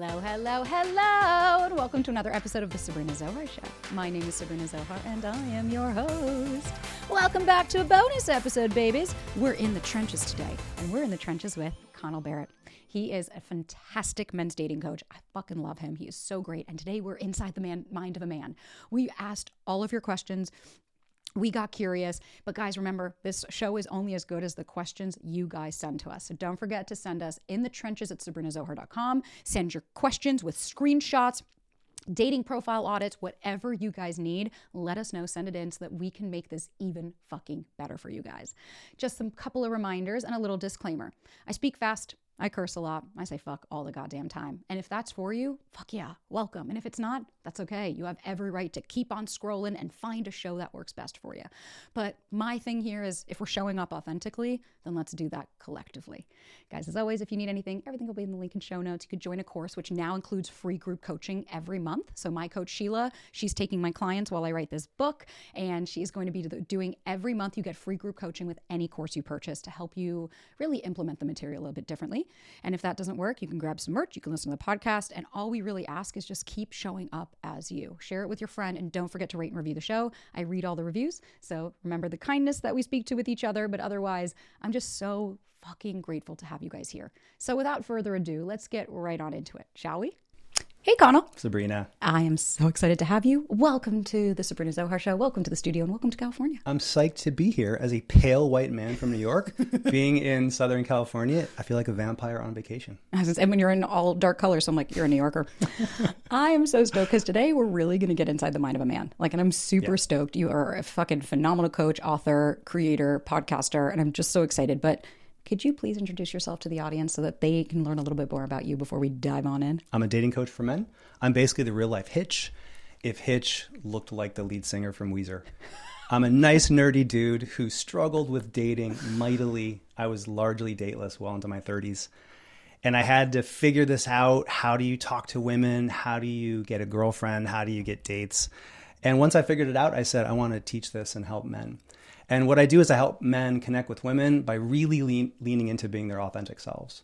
Hello, hello, hello, and welcome to another episode of the Sabrina Zohar Show. My name is Sabrina Zohar, and I am your host. Welcome back to a bonus episode, babies. We're in the trenches today, and we're in the trenches with Connell Barrett. He is a fantastic men's dating coach. I fucking love him. He is so great. And today we're inside the mind of a man. We asked all of your questions. We got curious, but guys, remember, this show is only as good as the questions you guys send to us. So don't forget to send us in the trenches at sabrinazohar.com. Send your questions with screenshots, dating profile audits, whatever you guys need. Let us know, send it in so that we can make this even fucking better for you guys. Just some couple of reminders and a little disclaimer. I speak fast. I curse a lot. I say fuck all the goddamn time. And if that's for you, fuck yeah, welcome. And if it's not, that's okay. You have every right to keep on scrolling and find a show that works best for you. But my thing here is if we're showing up authentically, then let's do that collectively. Guys, as always, if you need anything, everything will be in the link in show notes. You could join a course, which now includes free group coaching every month. So my coach, Sheila, she's taking my clients while I write this book, and she's going to be doing every month. You get free group coaching with any course you purchase to help you really implement the material a little bit differently. And if that doesn't work, you can grab some merch, you can listen to the podcast, and all we really ask is just keep showing up as you. Share it with your friend, and don't forget to rate and review the show. I read all the reviews, so remember the kindness that we speak to with each other, but otherwise, I'm just so fucking grateful to have you guys here. So without further ado, let's get right on into it, shall we? Hey, Connell. Sabrina. I am so excited to have you. Welcome to the Sabrina Zohar Show. Welcome to the studio, and welcome to California. I'm psyched to be here as a pale white man from New York. Being in Southern California, I feel like a vampire on vacation. And when you're in all dark colors, so I'm like, you're a New Yorker. I am so stoked because today we're really going to get inside the mind of a man. And I'm super stoked. You are a fucking phenomenal coach, author, creator, podcaster, and I'm just so excited. But could you please introduce yourself to the audience so that they can learn a little bit more about you before we dive on in? I'm a dating coach for men. I'm basically the real life Hitch, if Hitch looked like the lead singer from Weezer. I'm a nice, nerdy dude who struggled with dating mightily. I was largely dateless well into my 30s. And I had to figure this out. How do you talk to women? How do you get a girlfriend? How do you get dates? And once I figured it out, I said, I want to teach this and help men. And what I do is I help men connect with women by really leaning into being their authentic selves.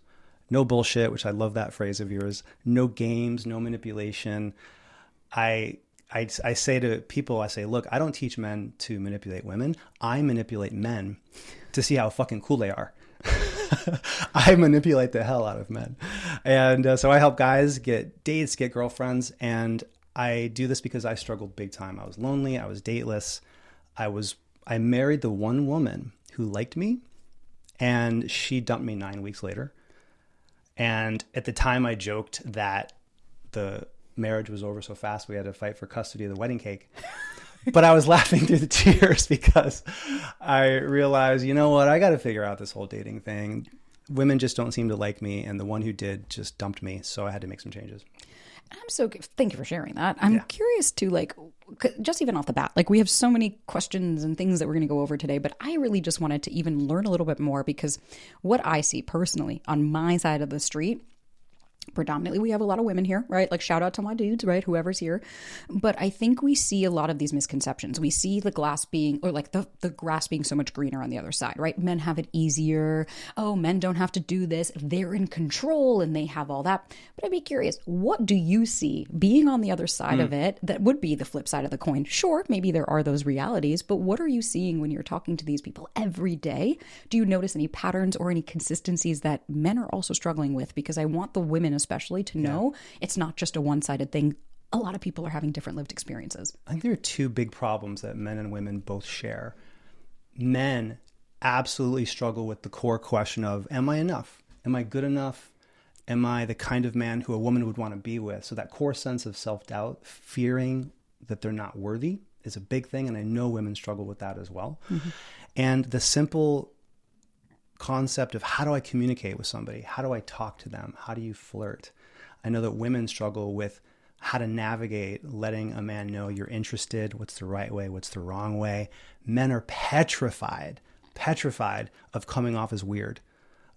No bullshit, which I love that phrase of yours. No games, no manipulation. I say to people, I say, look, I don't teach men to manipulate women. I manipulate men to see how fucking cool they are. I manipulate the hell out of men. And so I help guys get dates, get girlfriends. And I do this because I struggled big time. I was lonely. I was dateless. I married the one woman who liked me, and she dumped me 9 weeks later. And at the time I joked that the marriage was over so fast we had to fight for custody of the wedding cake. But I was laughing through the tears because I realized, you know what, I got to figure out this whole dating thing. Women just don't seem to like me, and the one who did just dumped me, so I had to make some changes. Thank you for sharing that. I'm curious to just even off the bat, we have so many questions and things that we're going to go over today, but I really just wanted to even learn a little bit more because what I see personally on my side of the street, predominantly we have a lot of women here, right? Shout out to my dudes, right? Whoever's here. But I think we see a lot of these misconceptions. We see the glass being, or the grass being so much greener on the other side, right? Men have it easier. Oh, men don't have to do this. They're in control and they have all that. But I'd be curious, what do you see being on the other side of it that would be the flip side of the coin? Sure, maybe there are those realities, but what are you seeing when you're talking to these people every day? Do you notice any patterns or any consistencies that men are also struggling with? Because I want the women especially to know it's not just a one-sided thing. A lot of people are having different lived experiences. I think there are two big problems that men and women both share. Men absolutely struggle with the core question of, am I enough? Am I good enough? Am I the kind of man who a woman would want to be with? So that core sense of self-doubt, fearing that they're not worthy is a big thing. And I know women struggle with that as well. Mm-hmm. And the simple concept of how do I communicate with somebody? How do I talk to them? How do you flirt? I know that women struggle with how to navigate letting a man know you're interested, what's the right way, what's the wrong way. Men are petrified of coming off as weird,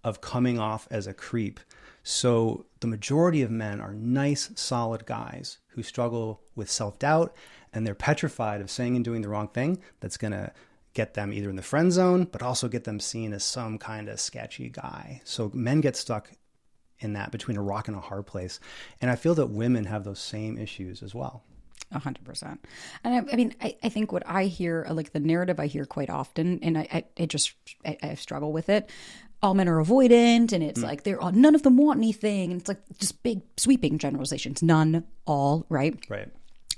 of coming off as a creep. So the majority of men are nice, solid guys who struggle with self-doubt, and they're petrified of saying and doing the wrong thing that's going to get them either in the friend zone, but also get them seen as some kind of sketchy guy. So men get stuck in that, between a rock and a hard place. And I feel that women have those same issues as well. 100%. And I mean, I think what I hear, like the narrative I hear quite often, and I struggle with it. All men are avoidant, and it's like none of them want anything, and it's like just big sweeping generalizations. None, all, right? Right.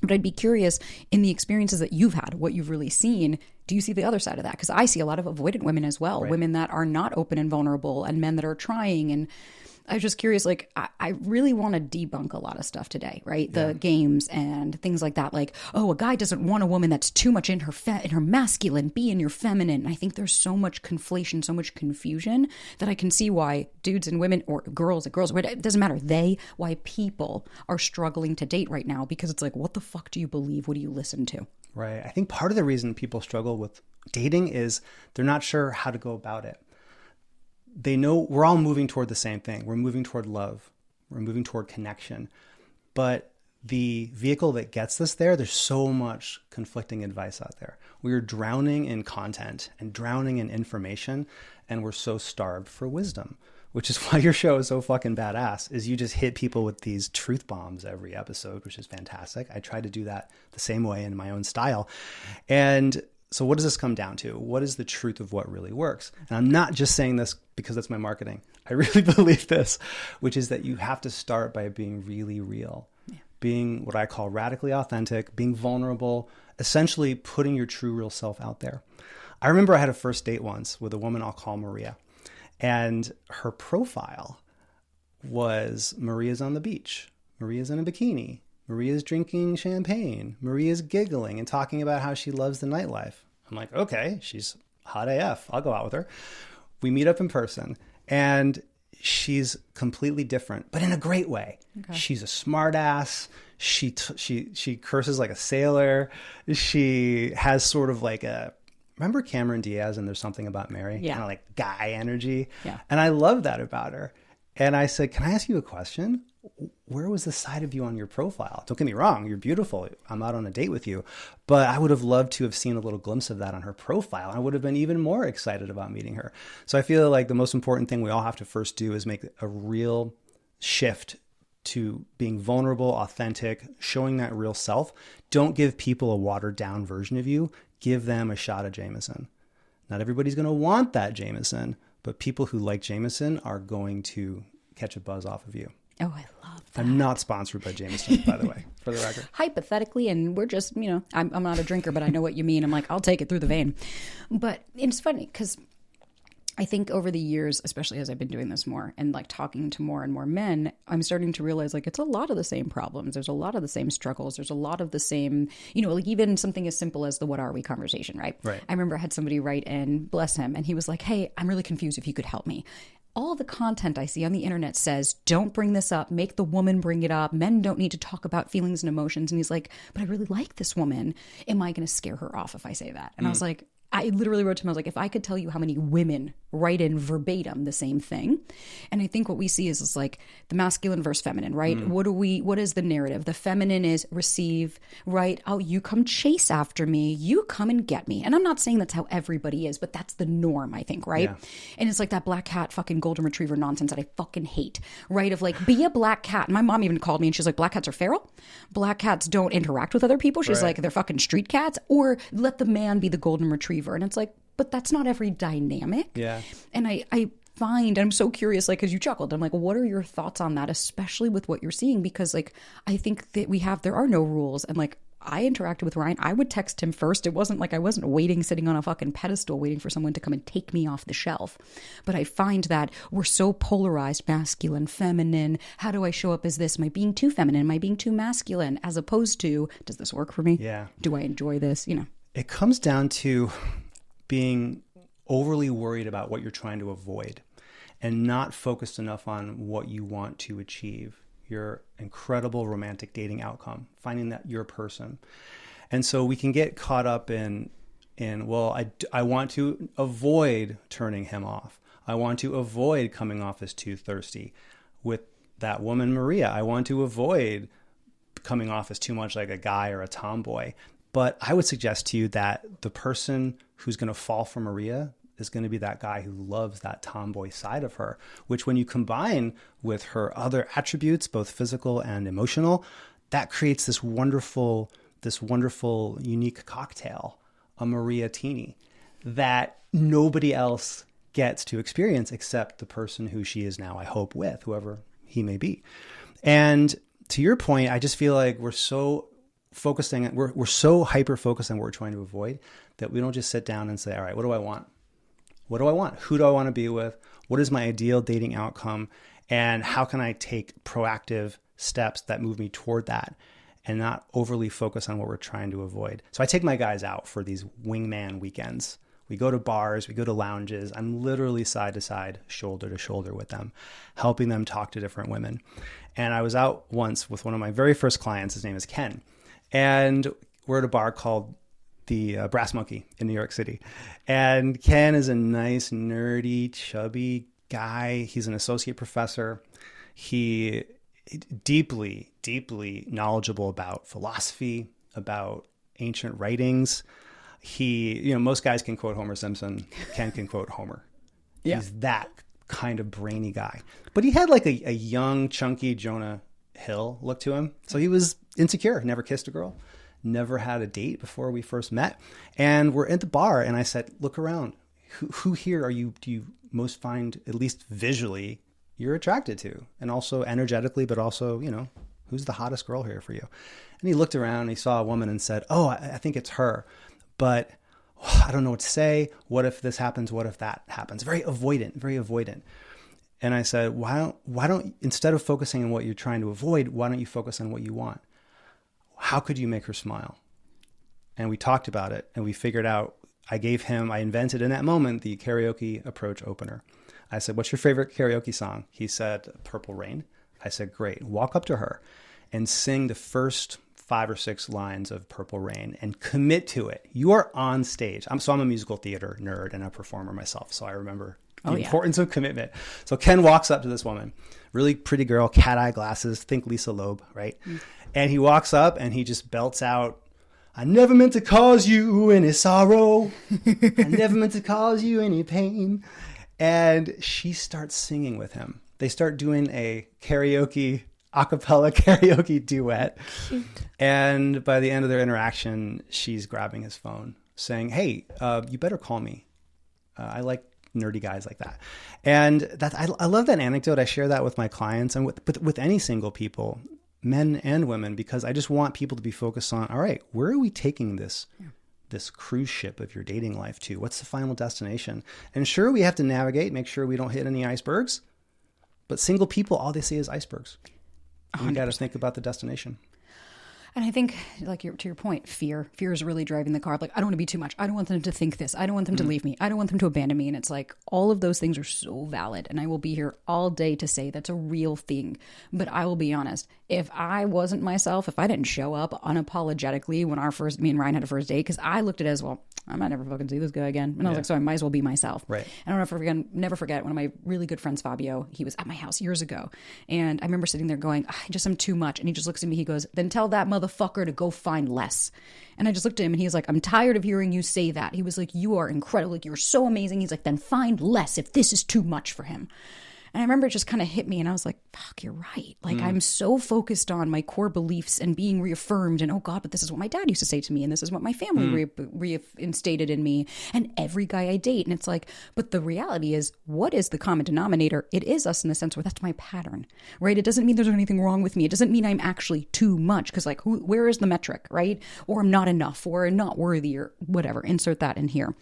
But I'd be curious, in the experiences that you've had, what you've really seen, do you see the other side of that? Because I see a lot of avoidant women as well, women that are not open and vulnerable, and men that are trying. And I was just curious, like, I really want to debunk a lot of stuff today, right? The games and things like that. Like, oh, a guy doesn't want a woman that's too much in her masculine, be in your feminine. And I think there's so much conflation, so much confusion that I can see why dudes and women, or girls, it doesn't matter, why people are struggling to date right now, because it's like, what the fuck do you believe? What do you listen to? Right. I think part of the reason people struggle with dating is they're not sure how to go about it. They know we're all moving toward the same thing. We're moving toward love. We're moving toward connection. But the vehicle that gets us there, there's so much conflicting advice out there. We are drowning in content and drowning in information, and we're so starved for wisdom, which is why your show is so fucking badass, is you just hit people with these truth bombs every episode, which is fantastic. I try to do that the same way in my own style. And so what does this come down to? What is the truth of what really works? And I'm not just saying this because that's my marketing. I really believe this, which is that you have to start by being really real, being what I call radically authentic, being vulnerable, essentially putting your true real self out there. I remember I had a first date once with a woman I'll call Maria, and her profile was Maria's on the beach, Maria's in a bikini, Maria's drinking champagne, Maria's giggling and talking about how she loves the nightlife. I'm like, okay, she's hot AF. I'll go out with her. We meet up in person, and she's completely different, but in a great way. Okay. She's a smart ass. She curses like a sailor. She has sort of like remember Cameron Diaz and There's Something About Mary? Yeah. Kind of like guy energy. Yeah. And I love that about her. And I said, can I ask you a question? Where was the side of you on your profile? Don't get me wrong, you're beautiful. I'm out on a date with you. But I would have loved to have seen a little glimpse of that on her profile. I would have been even more excited about meeting her. So I feel like the most important thing we all have to first do is make a real shift to being vulnerable, authentic, showing that real self. Don't give people a watered down version of you. Give them a shot of Jameson. Not everybody's going to want that Jameson, but people who like Jameson are going to catch a buzz off of you. Oh, I love that. I'm not sponsored by Jameson, by the way, for the record. Hypothetically, and we're just, I'm not a drinker, but I know what you mean. I'm like, I'll take it through the vein. But it's funny because I think over the years, especially as I've been doing this more and like talking to more and more men, I'm starting to realize like it's a lot of the same problems. There's a lot of the same struggles. There's a lot of the same, like even something as simple as the what are we conversation, right? Right. I remember I had somebody write in, bless him, and he was like, hey, I'm really confused if you could help me. All the content I see on the internet says, don't bring this up, make the woman bring it up. Men don't need to talk about feelings and emotions. And he's like, but I really like this woman. Am I going to scare her off if I say that? And I was like, I literally wrote to him, I was like, if I could tell you how many women write in verbatim the same thing. And I think what we see is like the masculine versus feminine, right? What is the narrative? The feminine is receive, right? Oh, you come chase after me. You come and get me. And I'm not saying that's how everybody is, but that's the norm, I think, right? Yeah. And it's like that black cat fucking golden retriever nonsense that I fucking hate, right? Of like, be a black cat. And my mom even called me and she's like, black cats are feral. Black cats don't interact with other people. She's like, they're fucking street cats. Or let the man be the golden retriever. And it's like, but that's not every dynamic. Yeah. And I find, I'm so curious, like, because you chuckled, I'm like, what are your thoughts on that, especially with what you're seeing? Because like, I think that there are no rules. And like, I interacted with Ryan. I would text him first. It wasn't like I wasn't waiting, sitting on a fucking pedestal, waiting for someone to come and take me off the shelf. But I find that we're so polarized, masculine, feminine. How do I show up as this? Am I being too feminine? Am I being too masculine? As opposed to, does this work for me? Yeah. Do I enjoy this? It comes down to being overly worried about what you're trying to avoid and not focused enough on what you want to achieve, your incredible romantic dating outcome, finding that your person. And so we can get caught up in well, I want to avoid turning him off. I want to avoid coming off as too thirsty. With that woman, Maria, I want to avoid coming off as too much like a guy or a tomboy. But I would suggest to you that the person who's going to fall for Maria, is going to be that guy who loves that tomboy side of her, which when you combine with her other attributes, both physical and emotional, that creates this wonderful, unique cocktail, a Maria Tini, that nobody else gets to experience except the person who she is now, I hope, with, whoever he may be. And to your point, I just feel like we're so hyper focused on what we're trying to avoid that we don't just sit down and say, all right, what do I want? What do I want? Who do I want to be with? What is my ideal dating outcome? And how can I take proactive steps that move me toward that and not overly focus on what we're trying to avoid? So I take my guys out for these wingman weekends. We go to bars, we go to lounges. I'm literally side to side, shoulder to shoulder with them, helping them talk to different women. And I was out once with one of my very first clients. His name is Ken. And we're at a bar called the Brass Monkey in New York City. And Ken is a nice, nerdy, chubby guy. He's an associate professor. He deeply, deeply knowledgeable about philosophy, about ancient writings. Most guys can quote Homer Simpson. Ken can quote Homer. Yeah. He's that kind of brainy guy. But he had like a young, chunky Jonah Hill look to him. So he was insecure, never kissed a girl, never had a date before we first met. And we're at the bar and I said, look around. Who here do you most find, at least visually, you're attracted to? And also energetically, but also, who's the hottest girl here for you? And he looked around and he saw a woman and said, oh, I think it's her. But I don't know what to say. What if this happens? What if that happens? Very avoidant. And I said, why don't, instead of focusing on what you're trying to avoid, why don't you focus on what you want? How could you make her smile? And we talked about it and we figured out, I invented in that moment the karaoke approach opener. I said, what's your favorite karaoke song? He said, Purple Rain. I said, great. Walk up to her and sing the first 5 or 6 lines of Purple Rain and commit to it. You are on stage. I'm a musical theater nerd and a performer myself. So I remember the importance of commitment. So Ken walks up to this woman, really pretty girl, cat eye glasses, think Lisa Loeb, right? Mm. And he walks up and he just belts out, I never meant to cause you any sorrow. I never meant to cause you any pain. And she starts singing with him. They start doing a a cappella karaoke duet. Cute. And by the end of their interaction, she's grabbing his phone saying, hey, you better call me. I like nerdy guys like that. And I love that anecdote. I share that with my clients and with any single people, men and women, because I just want people to be focused on, all right, where are we taking this cruise ship of your dating life to? What's the final destination? And sure, we have to navigate, make sure we don't hit any icebergs. But single people, all they see is icebergs. You got to think about the destination. And I think, to your point, fear is really driving the car. Like, I don't want to be too much. I don't want them to think this. I don't want them to leave me. I don't want them to abandon me. And it's like, all of those things are so valid. And I will be here all day to say that's a real thing. But I will be honest, if I wasn't myself, if I didn't show up unapologetically when me and Ryan had a first date, because I looked at it as, well, I might never fucking see this guy again. And I was like, so I might as well be myself. Right. And I'll never forget one of my really good friends, Fabio, he was at my house years ago. And I remember sitting there going, I'm too much. And he just looks at me, he goes, then tell that motherfucker to go find less. And I just looked at him and he was like, I'm tired of hearing you say that. He was like, you are incredible. Like, you're so amazing. He's like, then find less if this is too much for him. And I remember it just kind of hit me and I was like, fuck, you're right. Like, I'm so focused on my core beliefs and being reaffirmed and, oh God, but this is what my dad used to say to me and this is what my family reinstated in me and every guy I date. And it's like, but the reality is, what is the common denominator? It is us in the sense where that's my pattern, right? It doesn't mean there's anything wrong with me. It doesn't mean I'm actually too much because, like, where is the metric, right? Or I'm not enough or I'm not worthy or whatever. Insert that in here.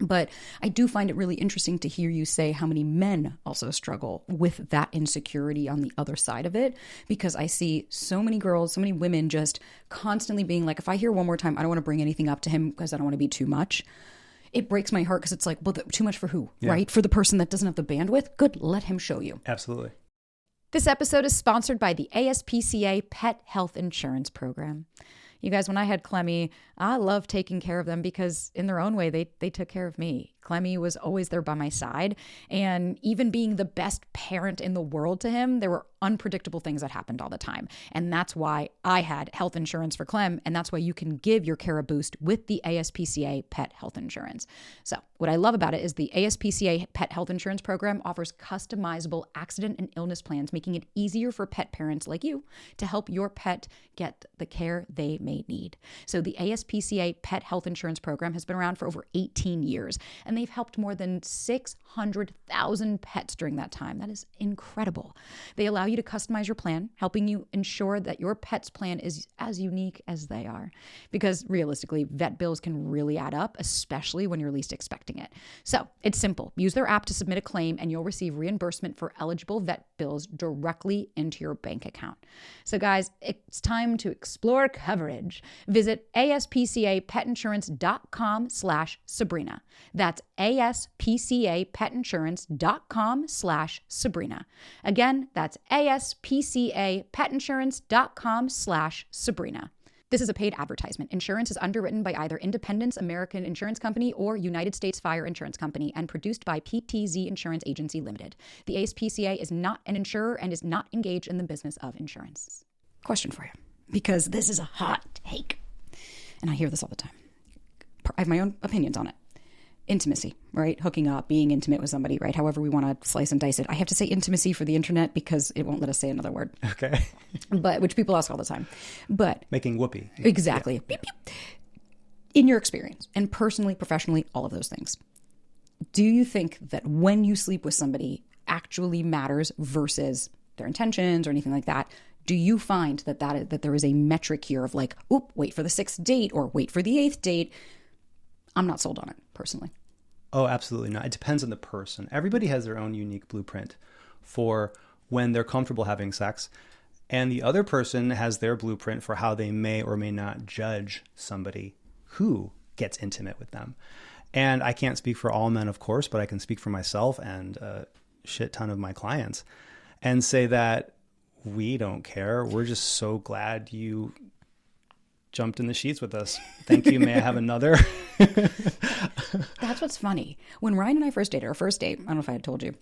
But I do find it really interesting to hear you say how many men also struggle with that insecurity on the other side of it, because I see so many girls, so many women just constantly being like, if I hear one more time, I don't want to bring anything up to him because I don't want to be too much. It breaks my heart because it's like, well, too much for who, right? For the person that doesn't have the bandwidth? Good, let him show you. Absolutely. This episode is sponsored by the ASPCA Pet Health Insurance Program. You guys, when I had Clemmy, I love taking care of them because in their own way, they took care of me. Clemmy was always there by my side. And even being the best parent in the world to him, there were unpredictable things that happened all the time. And that's why I had health insurance for Clem. And that's why you can give your care a boost with the ASPCA pet health insurance. So what I love about it is the ASPCA pet health insurance program offers customizable accident and illness plans, making it easier for pet parents like you to help your pet get the care they may need. So the ASPCA pet health insurance program has been around for over 18 years, and they've helped more than 600,000 pets during that time. That is incredible. They allow you to customize your plan, helping you ensure that your pet's plan is as unique as they are. Because realistically, vet bills can really add up, especially when you're least expecting it. So it's simple. Use their app to submit a claim, and you'll receive reimbursement for eligible vet bills directly into your bank account. So guys, it's time to explore coverage. Visit aspcapetinsurance.com/Sabrina. That's aspcapetinsurance.com/Sabrina. Again, that's aspcapetinsurance.com/Sabrina. This is a paid advertisement. Insurance is underwritten by either Independence American Insurance Company or United States Fire Insurance Company and produced by PTZ Insurance Agency Limited. The ASPCA is not an insurer and is not engaged in the business of insurance. Question for you, because this is a hot take, and I hear this all the time. I have my own opinions on it. Intimacy, right? Hooking up, being intimate with somebody, right? However we want to slice and dice it. I have to say intimacy for the internet because it won't let us say another word. Okay. But which people ask all the time. But making whoopee. Exactly. Yeah. Beep, beep. In your experience, and personally, professionally, all of those things, do you think that when you sleep with somebody actually matters versus their intentions or anything like that? Do you find that there is a metric here of like, oop, wait for the 6th date or wait for the 8th date? I'm not sold on it, personally. Oh, absolutely not. It depends on the person. Everybody has their own unique blueprint for when they're comfortable having sex. And the other person has their blueprint for how they may or may not judge somebody who gets intimate with them. And I can't speak for all men, of course, but I can speak for myself and a shit ton of my clients and say that we don't care. We're just so glad you jumped in the sheets with us. Thank you. May I have another? That's what's funny. When Ryan and I first dated, our first date, I don't know if I had told you,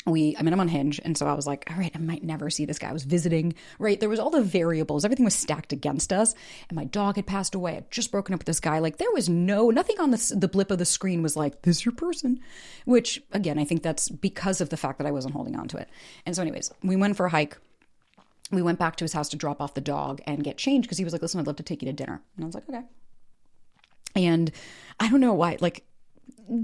I met him on Hinge. And so I was like, all right, I might never see this guy. I was visiting, right? There was all the variables. Everything was stacked against us. And my dog had passed away. I had just broken up with this guy. Like there was nothing on the blip of the screen was like, this is your person, which again, I think that's because of the fact that I wasn't holding on to it. And so anyways, we went for a hike. We went back to his house to drop off the dog and get changed because he was like, listen, I'd love to take you to dinner. And I was like, okay. And I don't know why, like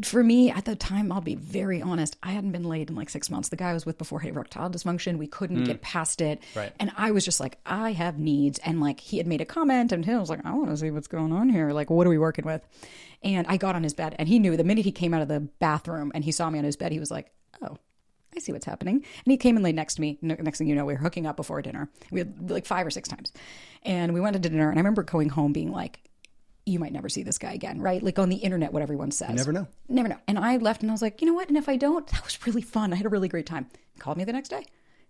for me at the time, I'll be very honest, I hadn't been laid in like 6 months. The guy I was with before had erectile dysfunction. We couldn't get past it. Right. And I was just like, I have needs. And like he had made a comment and I was like, I want to see what's going on here. Like, what are we working with? And I got on his bed and he knew the minute he came out of the bathroom and he saw me on his bed, he was like, oh, I see what's happening. And he came and laid next to me. Next thing you know, we were hooking up before dinner. We had like 5 or 6 times. And we went to dinner and I remember going home being like, you might never see this guy again, right? Like on the internet, what everyone says. You never know. Never know. And I left and I was like, you know what? And if I don't, that was really fun. I had a really great time. He called me the next day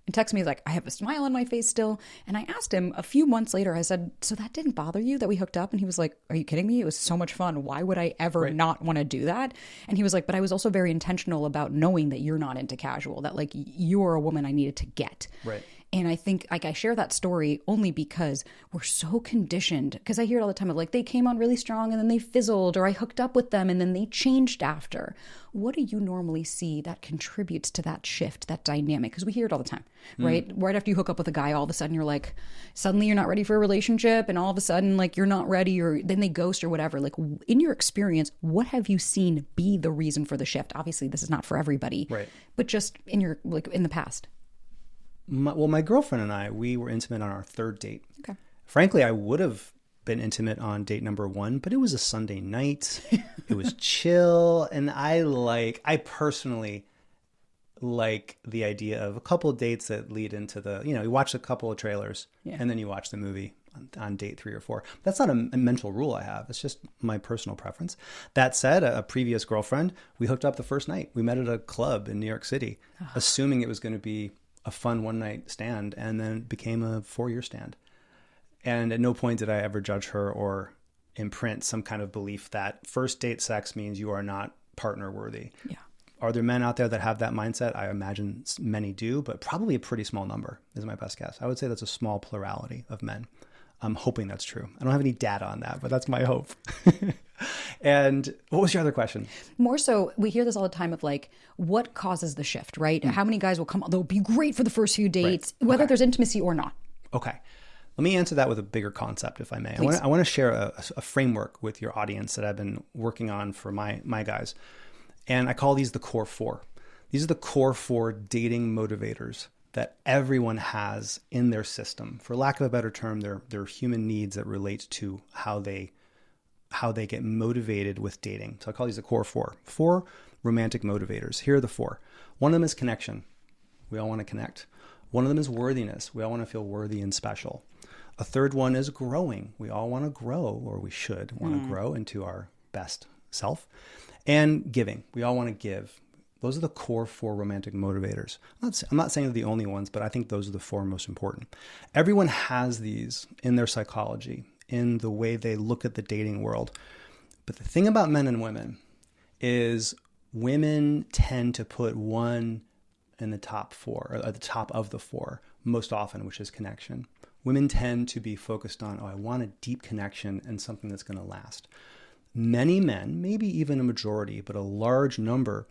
and texted me like, I have a smile on my face still. And I asked him a few months later, I said, so that didn't bother you that we hooked up? And he was like, are you kidding me? It was so much fun. Why would I ever not want to do that? And he was like, but I was also very intentional about knowing that you're not into casual, that like you're a woman I needed to get. Right. And I think like I share that story only because we're so conditioned, because I hear it all the time of like they came on really strong and then they fizzled, or I hooked up with them and then they changed after. What do you normally see that contributes to that shift, that dynamic? Because we hear it all the time, right? Right after you hook up with a guy, all of a sudden you're like, suddenly you're not ready for a relationship, and all of a sudden like you're not ready, or then they ghost or whatever. Like in your experience, what have you seen be the reason for the shift? Obviously, this is not for everybody, right? But just in your like in the past. My girlfriend and I, we were intimate on our 3rd date. Okay. Frankly, I would have been intimate on date number 1, but it was a Sunday night. It was chill. And I personally like the idea of a couple of dates that lead into you watch a couple of trailers and then you watch the movie on date 3 or 4. That's not a mental rule I have. It's just my personal preference. That said, a previous girlfriend, we hooked up the first night. We met at a club in New York City, assuming it was going to be a fun one-night stand, and then it became a 4-year stand. And at no point did I ever judge her or imprint some kind of belief that first date sex means you are not partner worthy. Yeah. Are there men out there that have that mindset? I imagine many do, but probably a pretty small number is my best guess. I would say that's a small plurality of men. I'm hoping that's true. I don't have any data on that, but that's my hope. And what was your other question? More so, we hear this all the time of like, what causes the shift, right? How many guys will come, they'll be great for the first few dates, whether there's intimacy or not. Okay. Let me answer that with a bigger concept, if I may. Please. I want to share a framework with your audience that I've been working on for my guys. And I call these the core four. These are the core four dating motivators that everyone has in their system. For lack of a better term, they're human needs that relate to how they get motivated with dating. So I call these the core four. Four romantic motivators. Here are the four. One of them is connection. We all want to connect. One of them is worthiness. We all want to feel worthy and special. A third one is growing. We all want to grow, or we should want to grow into our best self. And giving. We all want to give. Those are the core four romantic motivators. I'm not saying they're the only ones, but I think those are the four most important. Everyone has these in their psychology, in the way they look at the dating world. But the thing about men and women is women tend to put one in the top four, or at the top of the four most often, which is connection. Women tend to be focused on, I want a deep connection and something that's going to last. Many men, maybe even a majority, but a large number,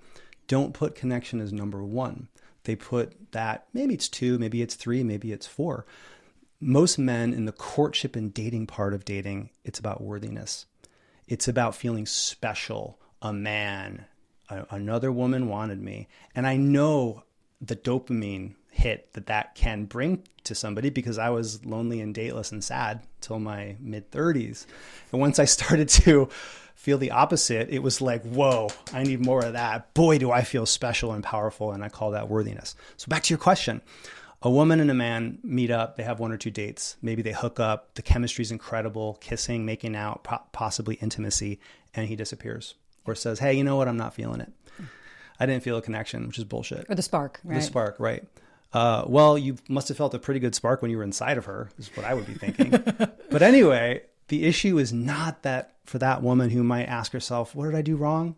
don't put connection as number one. They put that, maybe it's two, maybe it's three, maybe it's four. Most men in the courtship and dating part of dating, it's about worthiness. It's about feeling special, a man, another woman wanted me. And I know the dopamine hit that can bring to somebody, because I was lonely and dateless and sad till my mid-30s. And once I started to feel the opposite, it was like, whoa, I need more of that. Boy, do I feel special and powerful. And I call that worthiness. So back to your question. A woman and a man meet up. They have one or two dates. Maybe they hook up. The chemistry's incredible, kissing, making out, possibly intimacy. And he disappears or says, hey, you know what? I'm not feeling it. I didn't feel a connection, which is bullshit. Or the spark, right? The spark, right. Well, you must have felt a pretty good spark when you were inside of her, is what I would be thinking. But anyway, the issue is not that for that woman who might ask herself, what did I do wrong?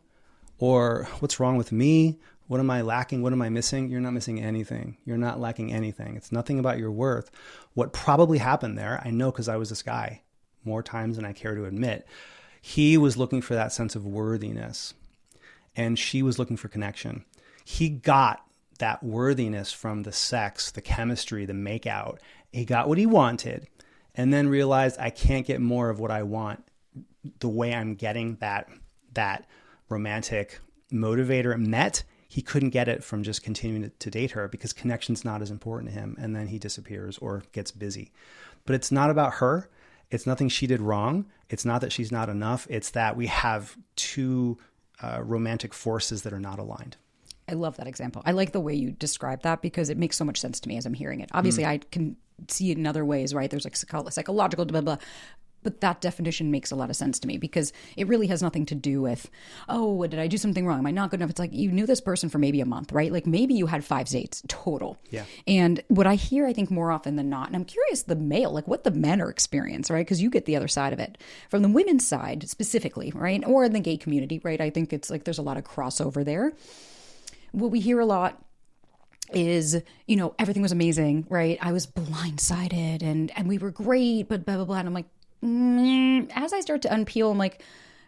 Or what's wrong with me? What am I lacking? What am I missing? You're not missing anything. You're not lacking anything. It's nothing about your worth. What probably happened there, I know because I was this guy more times than I care to admit, he was looking for that sense of worthiness and she was looking for connection. He got that worthiness from the sex, the chemistry, the makeout. He got what he wanted and then realized I can't get more of what I want the way I'm getting that romantic motivator met. He couldn't get it from just continuing to date her because connection's not as important to him. And then he disappears or gets busy. But it's not about her. It's nothing she did wrong. It's not that she's not enough. It's that we have two romantic forces that are not aligned. I love that example. I like the way you describe that because it makes so much sense to me as I'm hearing it. Obviously, I can see it in other ways, right? There's like psychological, blah, blah. But that definition makes a lot of sense to me because it really has nothing to do with, oh, did I do something wrong? Am I not good enough? It's like you knew this person for maybe a month, right? Like maybe you had 5 dates total. Yeah. And what I hear, I think more often than not, and I'm curious the male, like what the men are experiencing, right? Because you get the other side of it. From the women's side specifically, right? Or in the gay community, right? I think it's like there's a lot of crossover there. What we hear a lot is, you know, everything was amazing, right? I was blindsided and we were great, but blah, blah, blah. And I'm like, as I start to unpeel, I'm like,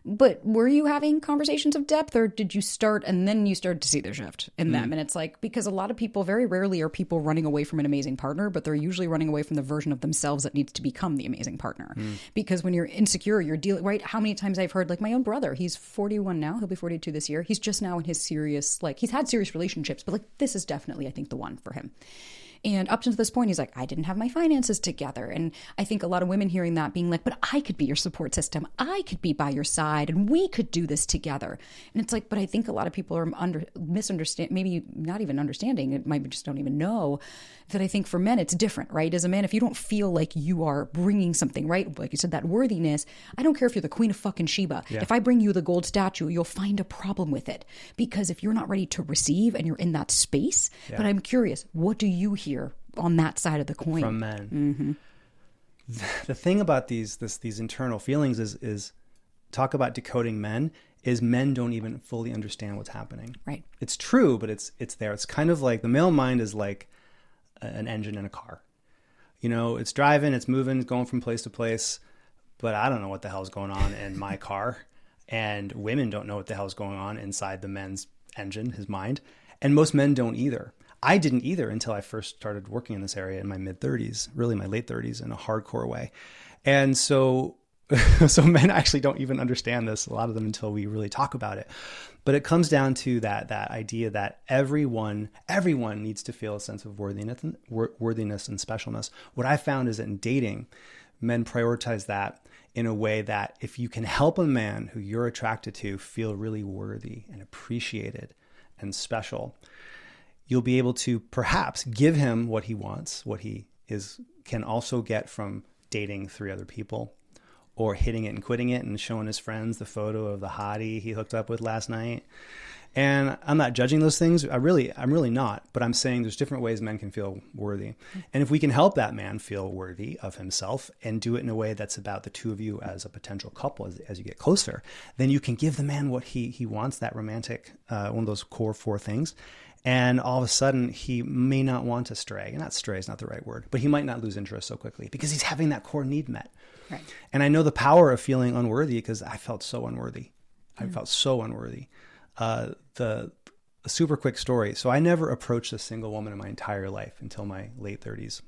but were you having conversations of depth or did you start and then you started to see the shift in them? And it's like, because a lot of people, very rarely are people running away from an amazing partner, but they're usually running away from the version of themselves that needs to become the amazing partner. Because when you're insecure, you're dealing, right? How many times I've heard, like my own brother, he's 41 now, he'll be 42 this year. He's just now in his serious, like he's had serious relationships, but like this is definitely, I think, the one for him. And up to this point, he's like, I didn't have my finances together. And I think a lot of women hearing that being like, but I could be your support system. I could be by your side and we could do this together. And it's like, but I think a lot of people are misunderstand, maybe not even understanding. It might be just don't even know that I think for men, it's different, right? As a man, if you don't feel like you are bringing something, right? Like you said, that worthiness, I don't care if you're the queen of fucking Sheba. Yeah. If I bring you the gold statue, you'll find a problem with it because if you're not ready to receive and you're in that space, but I'm curious, what do you hear on that side of the coin from men? The thing about these internal feelings is talk about decoding men is men don't even fully understand what's happening. Right. It's true, but it's there. It's kind of like the male mind is like an engine in a car. You know, it's driving, it's moving, it's going from place to place, but I don't know what the hell's going on in my car. And women don't know what the hell's going on inside the men's engine, his mind. And most men don't either. I didn't either until I first started working in this area in my mid-30s, really my late 30s in a hardcore way. And so men actually don't even understand this, a lot of them, until we really talk about it. But it comes down to that idea that everyone needs to feel a sense of worthiness and specialness. What I found is that in dating, men prioritize that in a way that if you can help a man who you're attracted to feel really worthy and appreciated and special, you'll be able to perhaps give him what he wants, what he can also get from dating 3 other people, or hitting it and quitting it and showing his friends the photo of the hottie he hooked up with last night. And I'm not judging those things. I'm really not. But I'm saying there's different ways men can feel worthy. And if we can help that man feel worthy of himself and do it in a way that's about the two of you as a potential couple as you get closer, then you can give the man what he wants, that romantic, one of those core 4 things. And all of a sudden, he may not want to stray. Not stray is not the right word, but he might not lose interest so quickly because he's having that core need met. Right. And I know the power of feeling unworthy because I felt so unworthy. I felt so unworthy. A super quick story. So I never approached a single woman in my entire life until my late 30s.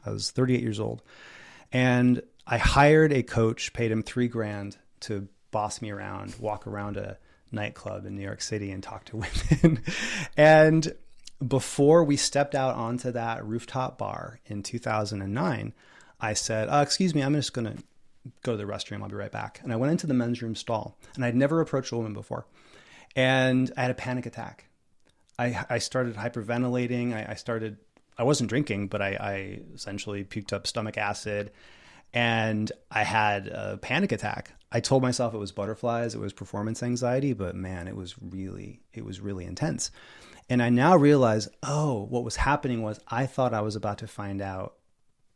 I was 38 years old. And I hired a coach, paid him $3,000 to boss me around, walk around a nightclub in New York City and talk to women. And before we stepped out onto that rooftop bar in 2009, I said, excuse me, I'm just going to go to the restroom. I'll be right back. And I went into the men's room stall, and I'd never approached a woman before. And I had a panic attack. I started hyperventilating. I wasn't drinking, but I essentially puked up stomach acid, and I had a panic attack. I told myself it was butterflies, it was performance anxiety, but man, it was really intense. And I now realize, what was happening was I thought I was about to find out,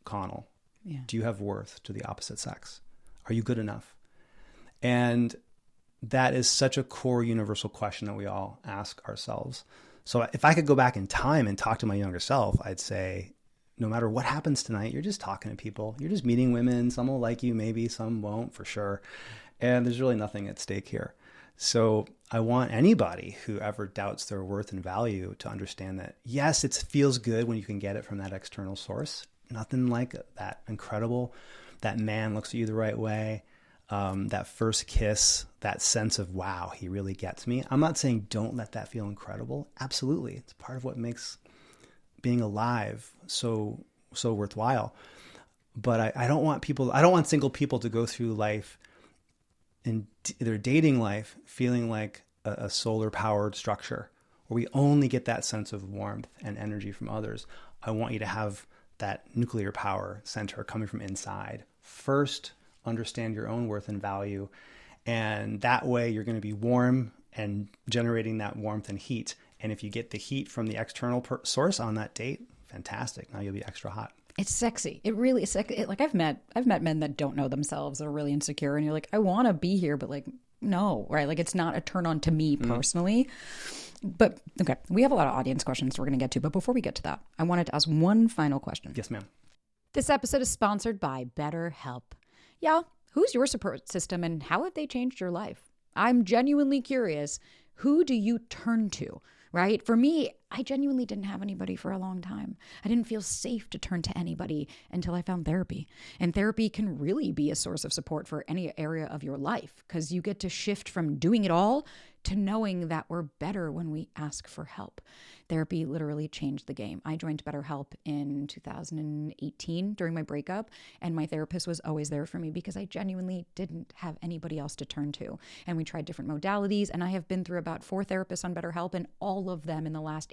Connell, do you have worth to the opposite sex? Are you good enough? And that is such a core universal question that we all ask ourselves. So if I could go back in time and talk to my younger self, I'd say, no matter what happens tonight, you're just talking to people. You're just meeting women. Some will like you, maybe some won't, for sure. And there's really nothing at stake here. So I want anybody who ever doubts their worth and value to understand that, yes, it feels good when you can get it from that external source. Nothing like that incredible, that man looks at you the right way, that first kiss, that sense of, wow, he really gets me. I'm not saying don't let that feel incredible. Absolutely. It's part of what makes being alive so worthwhile. But I don't want single people to go through life in their dating life feeling like a solar powered structure where we only get that sense of warmth and energy from others. I want you to have that nuclear power center coming from inside. First, understand your own worth and value. And that way you're going to be warm and generating that warmth and heat. And if you get the heat from the external source on that date, fantastic. Now you'll be extra hot. It's sexy. It really is sexy. Like I've met men that don't know themselves, that are really insecure, and you're like, I want to be here, but like, no, right? Like it's not a turn on to me personally. But okay, we have a lot of audience questions we're going to get to. But before we get to that, I wanted to ask one final question. Yes, ma'am. This episode is sponsored by BetterHelp. Yeah, who's your support system and how have they changed your life? I'm genuinely curious. Who do you turn to? Right? For me, I genuinely didn't have anybody for a long time. I didn't feel safe to turn to anybody until I found therapy. And therapy can really be a source of support for any area of your life because you get to shift from doing it all to knowing that we're better when we ask for help. Therapy literally changed the game. I joined BetterHelp in 2018 during my breakup, and my therapist was always there for me because I genuinely didn't have anybody else to turn to. And we tried different modalities, and I have been through about 4 therapists on BetterHelp, and all of them in the last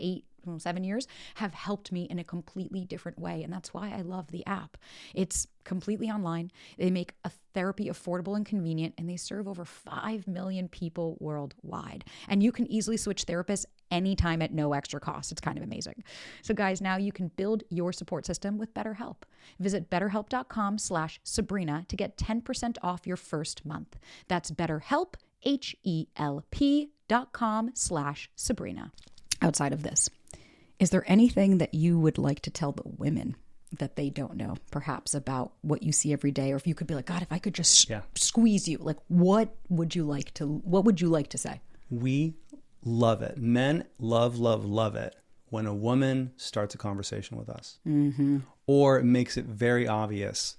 7 years have helped me in a completely different way. And that's why I love the app. It's completely online. They make a therapy affordable and convenient, and they serve over 5 million people worldwide. And you can easily switch therapists anytime at no extra cost. It's kind of amazing. So guys, now you can build your support system with BetterHelp. Visit betterhelp.com/Sabrina to get 10% off your first month. That's BetterHelp, HELP.com/Sabrina. Outside of this, is there anything that you would like to tell the women that they don't know, perhaps about what you see every day? Or if you could be like, God, if I could just squeeze you, like, what would you like to say? We love it. Men love it when a woman starts a conversation with us, or makes it very obvious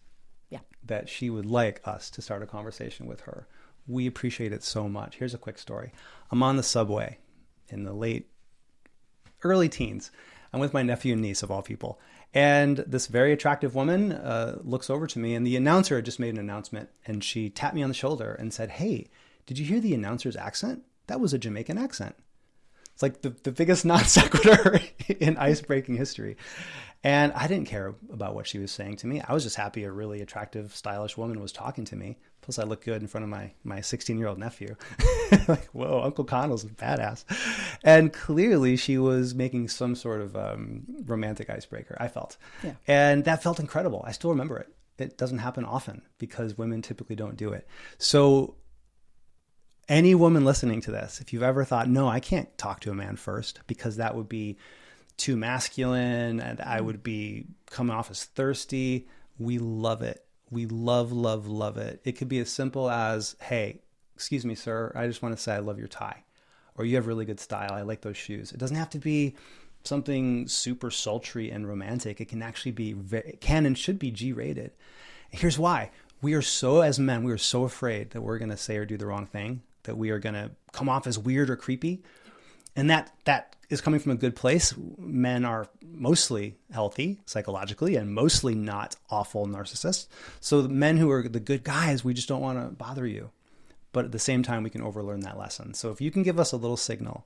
that she would like us to start a conversation with her. We appreciate it so much. Here's a quick story. I'm on the subway in the early teens. I'm with my nephew and niece, of all people. And this very attractive woman looks over to me, and the announcer had just made an announcement, and she tapped me on the shoulder and said, "Hey, did you hear the announcer's accent? That was a Jamaican accent." It's like the biggest non sequitur in ice-breaking history. And I didn't care about what she was saying to me. I was just happy a really attractive, stylish woman was talking to me. Plus, I look good in front of my 16-year-old nephew. Like, whoa, Uncle Connell's a badass. And clearly, she was making some sort of romantic icebreaker, I felt. Yeah. And that felt incredible. I still remember it. It doesn't happen often because women typically don't do it. So any woman listening to this, if you've ever thought, no, I can't talk to a man first because that would be too masculine and I would be coming off as thirsty, we love it. We love it. It could be as simple as, hey, excuse me, sir, I just want to say I love your tie. Or you have really good style. I like those shoes. It doesn't have to be something super sultry and romantic. It can actually be, it can and should be G-rated. Here's why. As men, we are so afraid that we're going to say or do the wrong thing, that we are going to come off as weird or creepy. And that is coming from a good place. Men are mostly healthy psychologically and mostly not awful narcissists. So the men who are the good guys, we just don't want to bother you. But at the same time, we can overlearn that lesson. So if you can give us a little signal,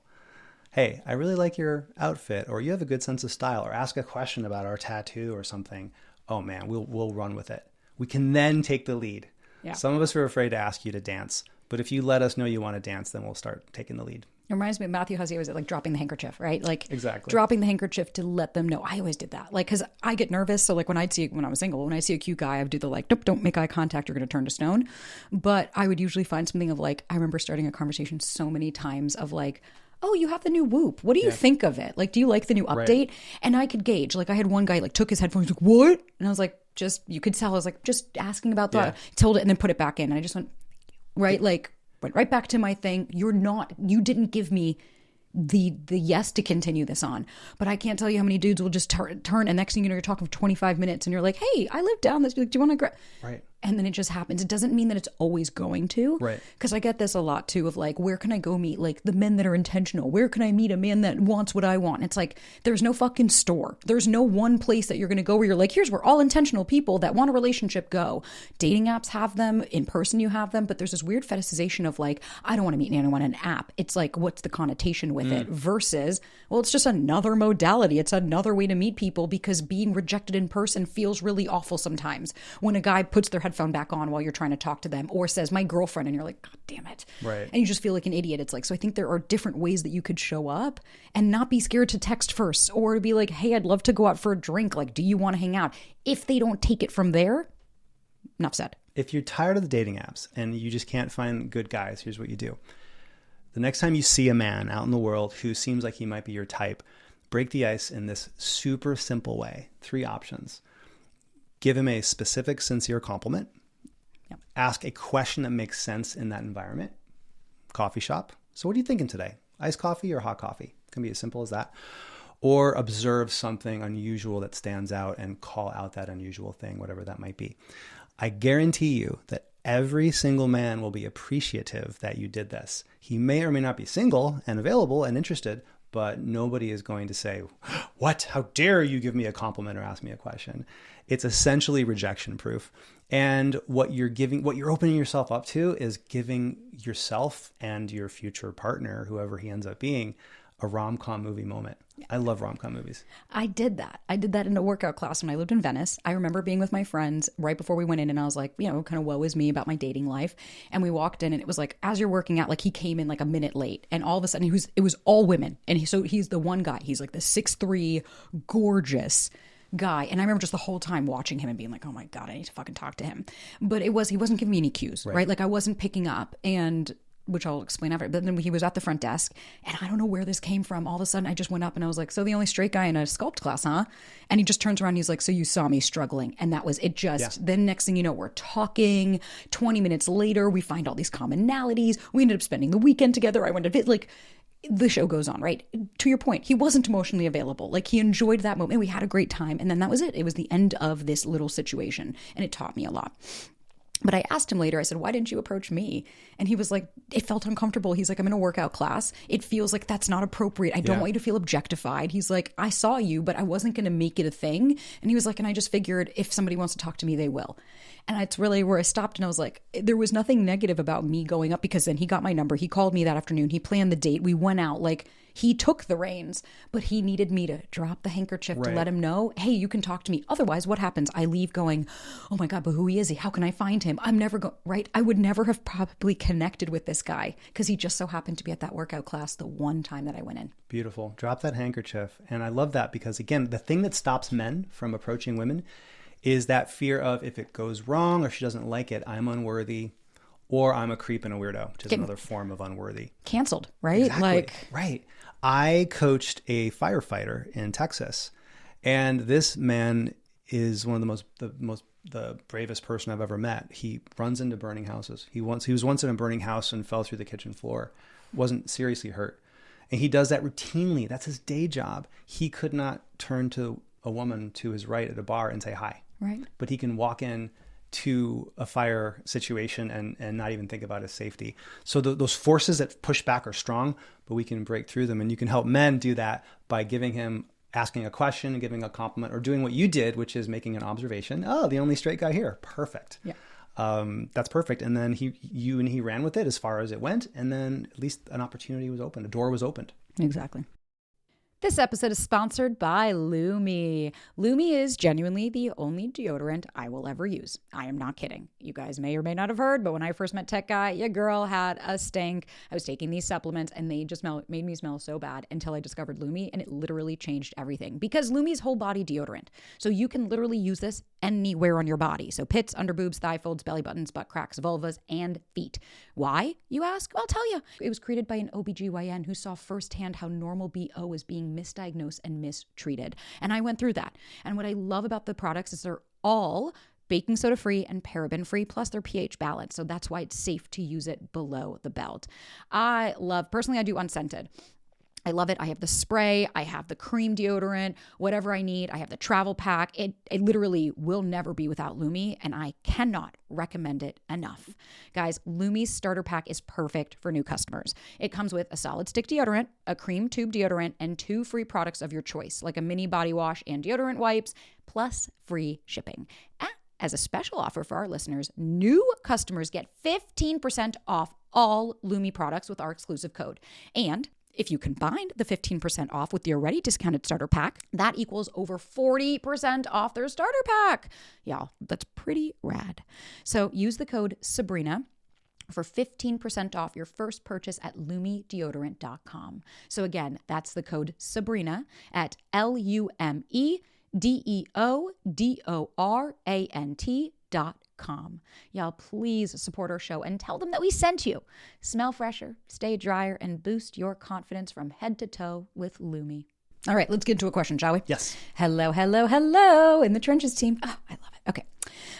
hey, I really like your outfit, or you have a good sense of style, or ask a question about our tattoo or something, oh man, we'll run with it. We can then take the lead. Yeah. Some of us are afraid to ask you to dance, but if you let us know you want to dance, then we'll start taking the lead. It reminds me of Matthew Hussey, was it like dropping the handkerchief, right? Like exactly. Dropping the handkerchief to let them know. I always did that. Like, cause I get nervous. So like when I was single, when I see a cute guy, I would do the like, nope, don't make eye contact. You're going to turn to stone. But I would usually find something of like, I remember starting a conversation so many times of like, oh, you have the new Whoop. What do you think of it? Like, do you like the new update? Right. And I could gauge, like I had one guy like took his headphones, like, what? And I was like, you could tell. I was like, just asking about the, told it and then put it back in. And I just went, right. Like went right back to my thing. You didn't give me the yes to continue this on. But I can't tell you how many dudes will just turn and next thing you know, you're talking for 25 minutes and you're like, hey, I live down this, do you want to right. And then it just happens. It doesn't mean that it's always going to. Right. Because I get this a lot too of like, where can I go meet like the men that are intentional? Where can I meet a man that wants what I want? It's like, there's no fucking store. There's no one place that you're going to go where you're like, here's where all intentional people that want a relationship go. Dating apps have them. In person you have them. But there's this weird fetishization of like, I don't want to meet anyone on an app. It's like, what's the connotation with it? Versus, well, it's just another modality. It's another way to meet people because being rejected in person feels really awful sometimes. When a guy puts their headphone back on while you're trying to talk to them or says my girlfriend and you're like, God damn it. Right. And you just feel like an idiot. It's like, so I think there are different ways that you could show up and not be scared to text first or to be like, hey, I'd love to go out for a drink. Like, do you want to hang out? If they don't take it from there, enough said. If you're tired of the dating apps and you just can't find good guys, here's what you do. The next time you see a man out in the world who seems like he might be your type, break the ice in this super simple way. 3 options. Give him a specific, sincere compliment. Yep. Ask a question that makes sense in that environment. Coffee shop. So what are you thinking today? Iced coffee or hot coffee? It can be as simple as that. Or observe something unusual that stands out and call out that unusual thing, whatever that might be. I guarantee you that every single man will be appreciative that you did this. He may or may not be single and available and interested, but nobody is going to say, what? How dare you give me a compliment or ask me a question? It's essentially rejection proof. And what you're opening yourself up to is giving yourself and your future partner, whoever he ends up being, a rom-com movie moment. I love rom-com movies. I did that. I did that in a workout class when I lived in Venice. I remember being with my friends right before we went in, and I was like, you know, kind of woe is me about my dating life. And we walked in, and it was like, as you're working out, like he came in like a minute late, and all of a sudden it was all women. And he's the one guy. He's like the 6'3", gorgeous guy. And I remember just the whole time watching him and being like, oh my God, I need to fucking talk to him. But he wasn't giving me any cues, right? Like I wasn't picking up, and which I'll explain after. But then he was at the front desk, and I don't know where this came from. All of a sudden, I just went up and I was like, so the only straight guy in a sculpt class, huh? And he just turns around and he's like, so you saw me struggling. And that was it. Then next thing you know, we're talking. 20 minutes later, we find all these commonalities. We ended up spending the weekend together. I went to visit, like, the show goes on, right? To your point, he wasn't emotionally available. Like, he enjoyed that moment. We had a great time. And then that was it. It was the end of this little situation. And it taught me a lot. But I asked him later, I said, why didn't you approach me? And he was like, it felt uncomfortable. He's like, I'm in a workout class. It feels like that's not appropriate. I don't want you to feel objectified. He's like, I saw you, but I wasn't going to make it a thing. And he was like, and I just figured if somebody wants to talk to me, they will. And it's really where I stopped, and I was like, there was nothing negative about me going up, because then he got my number. He called me that afternoon. He planned the date. We went out. Like, he took the reins, but he needed me to drop the handkerchief to let him know, hey, you can talk to me. Otherwise, what happens? I leave going, oh my God, but who is he? How can I find him? I'm never going, right? I would never have probably connected with this guy because he just so happened to be at that workout class the one time that I went in. Beautiful. Drop that handkerchief. And I love that because, again, the thing that stops men from approaching women is that fear of, if it goes wrong or she doesn't like it, I'm unworthy, or I'm a creep and a weirdo, which is another form of unworthy. Canceled, right? Exactly. Right. I coached a firefighter in Texas, and this man is one of the bravest person I've ever met. He runs into burning houses. He was once in a burning house and fell through the kitchen floor. Wasn't seriously hurt. And he does that routinely. That's his day job. He could not turn to a woman to his right at a bar and say hi. Right. But he can walk in to a fire situation and not even think about his safety. So those forces that push back are strong, but we can break through them. And you can help men do that by asking a question and giving a compliment, or doing what you did, which is making an observation. Oh, the only straight guy here. Perfect. Yeah. That's perfect. And then he ran with it as far as it went. And then at least an opportunity was opened. A door was opened. Exactly. This episode is sponsored by Lumi. Lumi is genuinely the only deodorant I will ever use. I am not kidding. You guys may or may not have heard, but when I first met Tech Guy, your girl had a stink. I was taking these supplements and they just made me smell so bad until I discovered Lumi, and it literally changed everything, because Lumi's whole body deodorant. So you can literally use this anywhere on your body. So pits, underboobs, thigh folds, belly buttons, butt cracks, vulvas, and feet. Why, you ask? I'll tell you. It was created by an OBGYN who saw firsthand how normal BO is being misdiagnosed and mistreated. And I went through that. And what I love about the products is they're all baking soda free and paraben free, plus they're pH balanced. So that's why it's safe to use it below the belt. Personally, I do unscented. I love it. I have the spray, I have the cream deodorant, whatever I need. I have the travel pack. It literally will never be without Lumi, and I cannot recommend it enough. Guys, Lumi's starter pack is perfect for new customers. It comes with a solid stick deodorant, a cream tube deodorant, and 2 free products of your choice, like a mini body wash and deodorant wipes, plus free shipping. As a special offer for our listeners, new customers get 15% off all Lumi products with our exclusive code. And if you combine the 15% off with the already discounted starter pack, that equals over 40% off their starter pack. Y'all, that's pretty rad. So use the code Sabrina for 15% off your first purchase at lumideodorant.com. So again, that's the code Sabrina at LumiDeodorant.com. Y'all, please support our show and tell them that we sent you. Smell fresher, stay drier, and boost your confidence from head to toe with Lumi. All right, let's get into a question, shall we? Yes. Hello, hello, hello in the trenches team. Oh, I love it. Okay.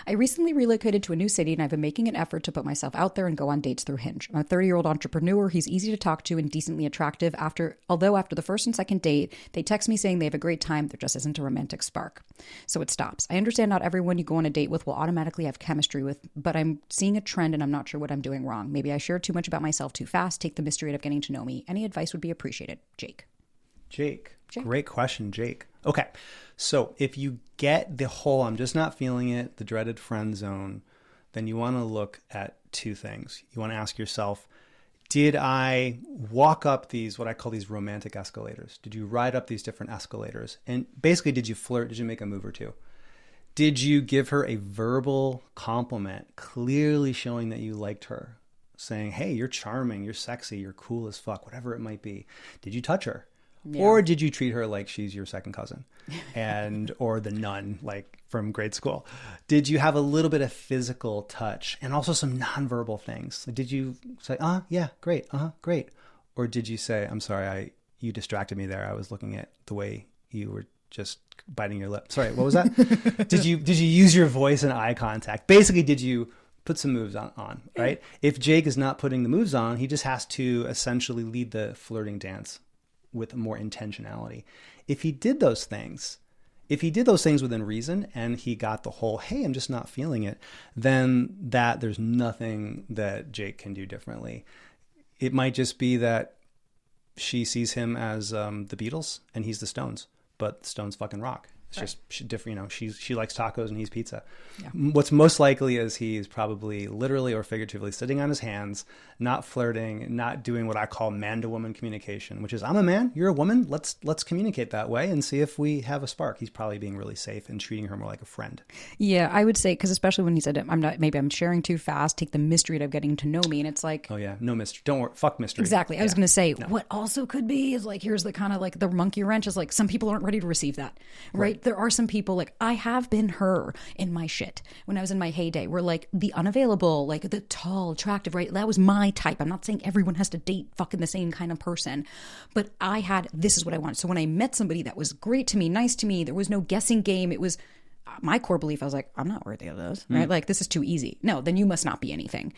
I recently relocated to a new city, and I've been making an effort to put myself out there and go on dates through Hinge. I'm a 30-year-old entrepreneur. He's easy to talk to and decently attractive. Although after the first and second date, they text me saying they have a great time, there just isn't a romantic spark. So it stops. I understand not everyone you go on a date with will automatically have chemistry with, but I'm seeing a trend and I'm not sure what I'm doing wrong. Maybe I share too much about myself too fast. Take the mystery out of getting to know me. Any advice would be appreciated. Jake. Great question, Jake. Okay. So if you get the whole, I'm just not feeling it, the dreaded friend zone, then you want to look at 2 things. You want to ask yourself, Did I walk up these, what I call these romantic escalators? Did you ride up these different escalators? And basically, did you flirt? Did you make a move or two? Did you give her a verbal compliment, clearly showing that you liked her? Saying, hey, you're charming, you're sexy, you're cool as fuck, whatever it might be. Did you touch her? Yeah. Or did you treat her like she's your second cousin or the nun, like from grade school? Did you have a little bit of physical touch and also some nonverbal things? Did you say, yeah, great, great? Or did you say, I'm sorry, you distracted me there. I was looking at the way you were just biting your lip. Sorry, what was that? Did you use your voice and eye contact? Basically, did you put some moves on, right? If Jake is not putting the moves on, he just has to essentially lead the flirting dance with more intentionality. If he did those things within reason and he got the whole, hey, I'm just not feeling it, then there's nothing that Jake can do differently. It might just be that she sees him as the Beatles and he's the Stones, but the Stones fucking rock. It's just different, she likes tacos and he's pizza. Yeah. What's most likely is he's probably literally or figuratively sitting on his hands, not flirting, not doing what I call man-to-woman communication, which is, I'm a man, you're a woman, let's communicate that way and see if we have a spark. He's probably being really safe and treating her more like a friend. Yeah, I would say, because especially when he said, I'm sharing too fast, take the mystery out of getting to know me, and it's like... Oh yeah, no mystery. Don't worry, fuck mystery. Exactly. I was going to say, what also could be is like, here's the kind of like the monkey wrench is like, some people aren't ready to receive that, right? There are some people, like I have been her in my shit when I was in my heyday, where like the unavailable, like the tall, attractive, right? That was my type. I'm not saying everyone has to date fucking the same kind of person, but this is what I wanted. So when I met somebody that was great to me, nice to me, there was no guessing game. It was my core belief. I was like, I'm not worthy of this, right? Like this is too easy. No, then you must not be anything.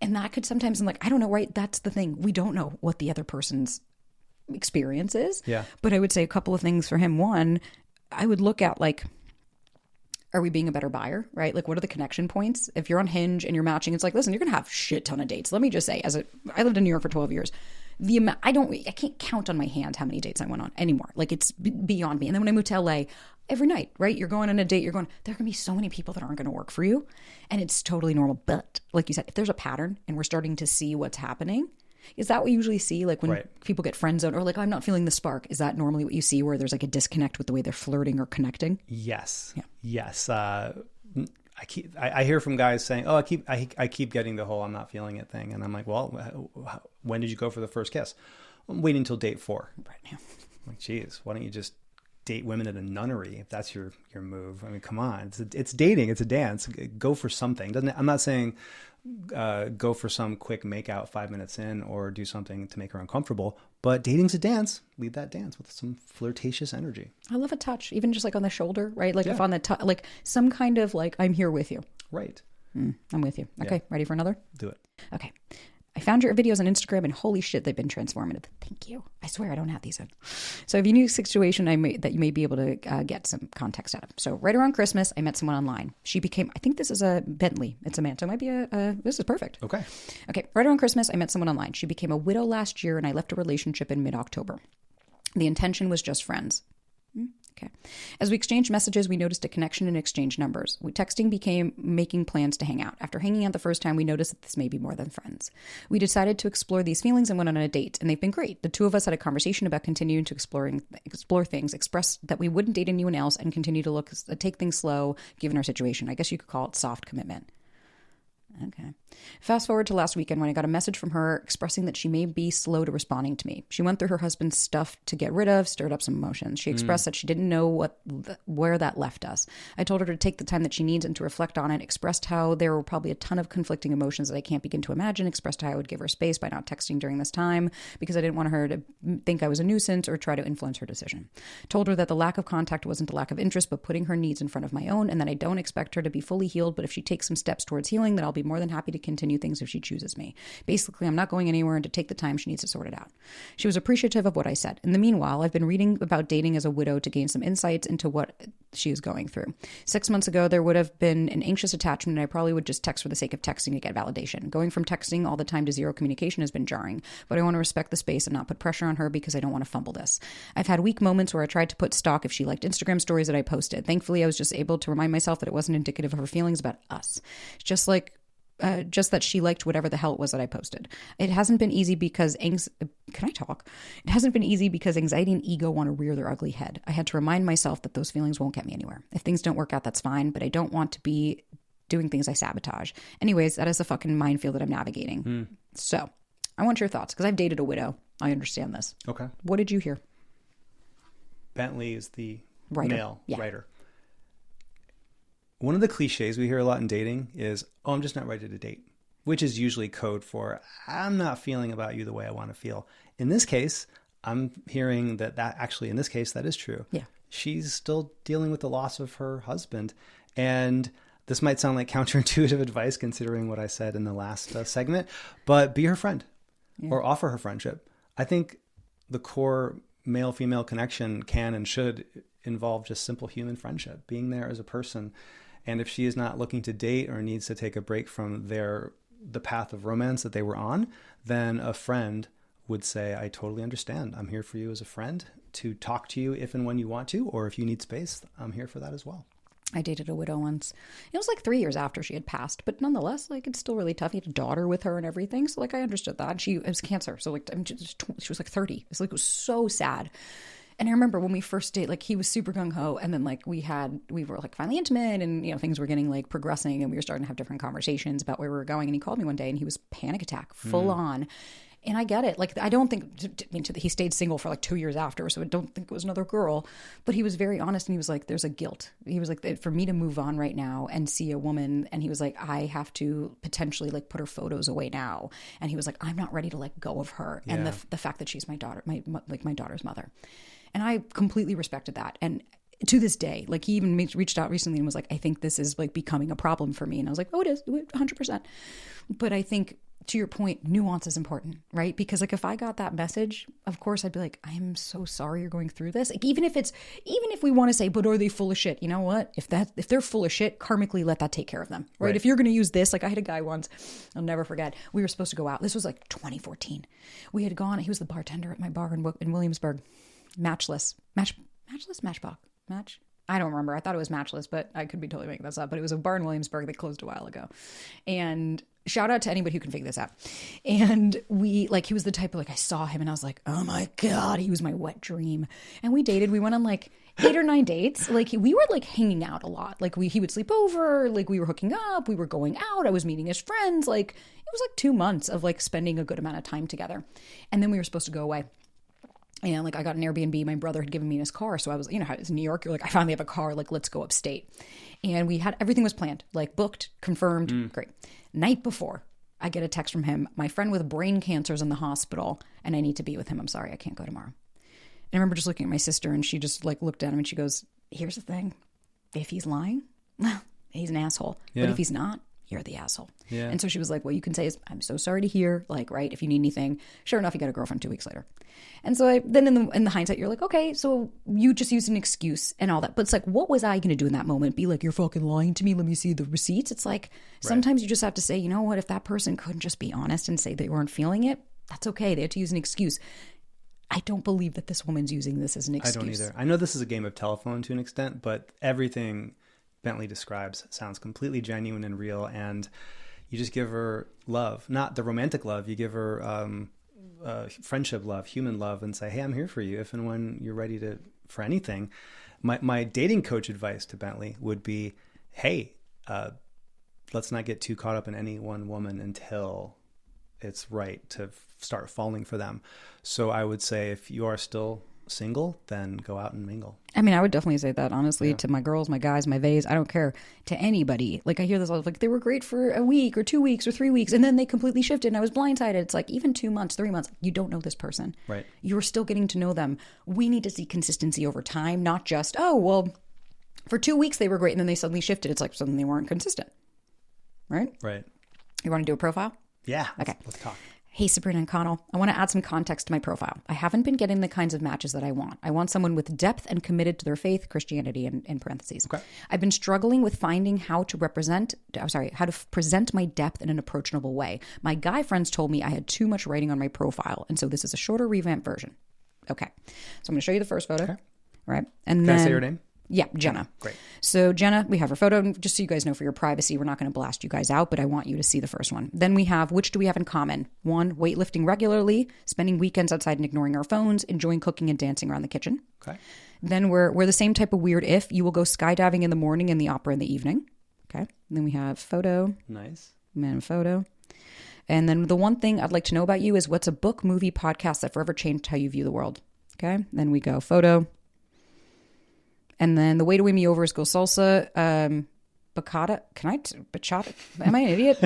And that could sometimes, I'm like, I don't know, right? That's the thing. We don't know what the other person's experience is. Yeah. But I would say a couple of things for him. One, I would look at like, are we being a better buyer, right? Like what are the connection points? If you're on Hinge and you're matching, it's like, listen, you're going to have shit ton of dates. Let me just say, I lived in New York for 12 years. I can't count on my hand how many dates I went on anymore. Like it's beyond me. And then when I moved to LA, every night, right? You're going on a date, there are going to be so many people that aren't going to work for you. And it's totally normal. But like you said, if there's a pattern and we're starting to see what's happening, is that what you usually see? Like when people get friend zoned or like, I'm not feeling the spark. Is that normally what you see where there's like a disconnect with the way they're flirting or connecting? Yes. Yeah. Yes. I hear from guys saying, oh, I keep getting the whole I'm not feeling it thing. And I'm like, well, when did you go for the first kiss? I'm waiting until date 4. Right now. I'm like, geez, why don't you just date women at a nunnery if that's your move? I mean, come on. It's dating. It's a dance. Go for something. I'm not saying go for some quick makeout 5 minutes in or do something to make her uncomfortable, but dating's a dance. Lead that dance with some flirtatious energy. I love a touch, even just like on the shoulder, right? Like if on the like some kind of like, I'm here with you. Right. I'm with you. Okay. Ready for another? Do it. Okay. I found your videos on Instagram and holy shit, they've been transformative. Thank you. I swear I don't have these in. So I have a unique situation that you may be able to get some context out of. So right around Christmas, I met someone online. She became, I think this is a Bentley. It's a man. So it might be this is perfect. Okay. Right around Christmas, I met someone online. She became a widow last year and I left a relationship in mid-October. The intention was just friends. Okay. As we exchanged messages, we noticed a connection and exchanged numbers. Texting became making plans to hang out. After hanging out the first time, we noticed that this may be more than friends. We decided to explore these feelings and went on a date, and they've been great. The two of us had a conversation about continuing to explore things, expressed that we wouldn't date anyone else, and continue to take things slow given our situation. I guess you could call it soft commitment. Okay. Fast forward to last weekend when I got a message from her expressing that she may be slow to responding to me. She went through her husband's stuff to get rid of, stirred up some emotions. She expressed that she didn't know where that left us. I told her to take the time that she needs and to reflect on it, expressed how there were probably a ton of conflicting emotions that I can't begin to imagine, expressed how I would give her space by not texting during this time because I didn't want her to think I was a nuisance or try to influence her decision. Told her that the lack of contact wasn't a lack of interest, but putting her needs in front of my own, and that I don't expect her to be fully healed, but if she takes some steps towards healing, then I'll be more than happy to continue things if she chooses me. Basically, I'm not going anywhere and to take the time she needs to sort it out. She was appreciative of what I said. In the meanwhile, I've been reading about dating as a widow to gain some insights into what she is going through. 6 months ago, there would have been an anxious attachment and I probably would just text for the sake of texting to get validation. Going from texting all the time to zero communication has been jarring, but I want to respect the space and not put pressure on her because I don't want to fumble this. I've had weak moments where I tried to put stock if she liked Instagram stories that I posted. Thankfully, I was just able to remind myself that it wasn't indicative of her feelings about us. Just like just that she liked whatever the hell it was that I posted. It hasn't been easy because can I talk? It hasn't been easy because anxiety and ego want to rear their ugly head. I had to remind myself that those feelings won't get me anywhere. If things don't work out, that's fine, but I don't want to be doing things I sabotage. Anyways, that is a fucking minefield that I'm navigating. So I want your thoughts because I've dated a widow. I understand this. Okay. What did you hear? Bentley is the Writer. male writer. One of the cliches we hear a lot in dating is, oh, I'm just not ready to date, which is usually code for, I'm not feeling about you the way I want to feel. In this case, I'm hearing that actually, in this case, that is true. Yeah. She's still dealing with the loss of her husband. And this might sound like counterintuitive advice considering what I said in the last segment, but be her friend or offer her friendship. I think the core male-female connection can and should involve just simple human friendship, being there as a person. And if she is not looking to date or needs to take a break from the path of romance that they were on, then a friend would say, I totally understand. I'm here for you as a friend to talk to you if and when you want to, or if you need space, I'm here for that as well. I dated a widow once. It was like 3 years after she had passed, but nonetheless, like it's still really tough. He had a daughter with her and everything. So like I understood that. It was cancer. So like she was like 30. It's like, it was so sad. And I remember when we first dated, like he was super gung-ho, and then like we were like finally intimate, and you know things were getting like progressing, and we were starting to have different conversations about where we were going. And he called me one day, and he was panic attack, full on. And I get it. Like I don't think he stayed single for like 2 years after, so I don't think it was another girl. But he was very honest, and he was like, "There's a guilt." He was like, "For me to move on right now and see a woman," and he was like, "I have to potentially like put her photos away now." And he was like, "I'm not ready to let go of her," and the fact that she's my daughter, my daughter's mother. And I completely respected that. And to this day, like he even reached out recently and was like, I think this is like becoming a problem for me. And I was like, oh, it is 100%. But I think to your point, nuance is important, right? Because like if I got that message, of course I'd be like, I am so sorry you're going through this. Like even if we want to say, but are they full of shit? You know what? If they're full of shit, karmically let that take care of them, right? If you're going to use this, like I had a guy once, I'll never forget. We were supposed to go out. This was like 2014. We had gone. He was the bartender at my bar in Williamsburg. Matchless. I don't remember. I thought it was Matchless, but I could be totally making this up. But it was a bar in Williamsburg that closed a while ago. And shout out to anybody who can figure this out. And he was the type of like, I saw him and I was like, oh my God, he was my wet dream. And we dated. We went on like 8 or 9 dates. Like we were like hanging out a lot. Like he would sleep over. Like we were hooking up. We were going out. I was meeting his friends. Like it was like 2 months of like spending a good amount of time together. And then we were supposed to go away. And like I got an Airbnb, my brother had given me his car. So I was, you know, how it's in New York, you're like, I finally have a car, like let's go upstate. And everything was planned, like booked, confirmed, great. Night before, I get a text from him, my friend with brain cancer is in the hospital and I need to be with him. I'm sorry, I can't go tomorrow. And I remember just looking at my sister and she just like looked at him and she goes, here's the thing. If he's lying, well, he's an asshole. Yeah. But if he's not, you're the asshole. Yeah. And so she was like, what you can say is, I'm so sorry to hear, like, right, if you need anything. Sure enough, he got a girlfriend 2 weeks later. And so then in the hindsight, you're like, okay, so you just used an excuse and all that. But it's like, what was I going to do in that moment? Be like, you're fucking lying to me. Let me see the receipts. It's like, sometimes you just have to say, you know what, if that person couldn't just be honest and say they weren't feeling it, that's okay. They had to use an excuse. I don't believe that this woman's using this as an excuse. I don't either. I know this is a game of telephone to an extent, but everything Bentley describes sounds completely genuine and real, and you just give her love, not the romantic love. You give her friendship love, human love, and say, hey, I'm here for you if and when you're ready for anything. My dating coach advice to Bentley would be, hey, let's not get too caught up in any one woman until it's right to start falling for them. So I would say if you are still single, then go out and mingle. I mean, I would definitely say that, honestly, to my girls, my guys, my vays. I don't care, to anybody. Like, I hear this all, like, they were great for a week or 2 weeks or 3 weeks, and then they completely shifted, and I was blindsided. It's like, even 2 months, 3 months, you don't know this person. Right. You're still getting to know them. We need to see consistency over time, not just, oh, well, for 2 weeks they were great, and then they suddenly shifted. It's like, suddenly they weren't consistent. Right? Right. You want to do a profile? Yeah. Okay. Let's talk. Hey, Sabrina and Connell, I want to add some context to my profile. I haven't been getting the kinds of matches that I want. I want someone with depth and committed to their faith, Christianity, in parentheses. Okay. I've been struggling with finding how to present my depth in an approachable way. My guy friends told me I had too much writing on my profile, and so this is a shorter revamped version. Okay. So I'm going to show you the first photo. Okay. Right. And Can I say your name? Yeah, Jenna. Great. So Jenna, we have her photo. Just so you guys know, for your privacy, we're not going to blast you guys out, but I want you to see the first one. Then we have, which do we have in common? 1, weightlifting regularly, spending weekends outside and ignoring our phones, enjoying cooking and dancing around the kitchen. Okay. Then we're the same type of weird if you will go skydiving in the morning and the opera in the evening. Okay. And then we have photo. Nice. Man photo. And then the one thing I'd like to know about you is what's a book, movie, podcast that forever changed how you view the world? Okay. Then we go photo. And then the way to win me over is go salsa, bachata. Bachata? Am I an idiot?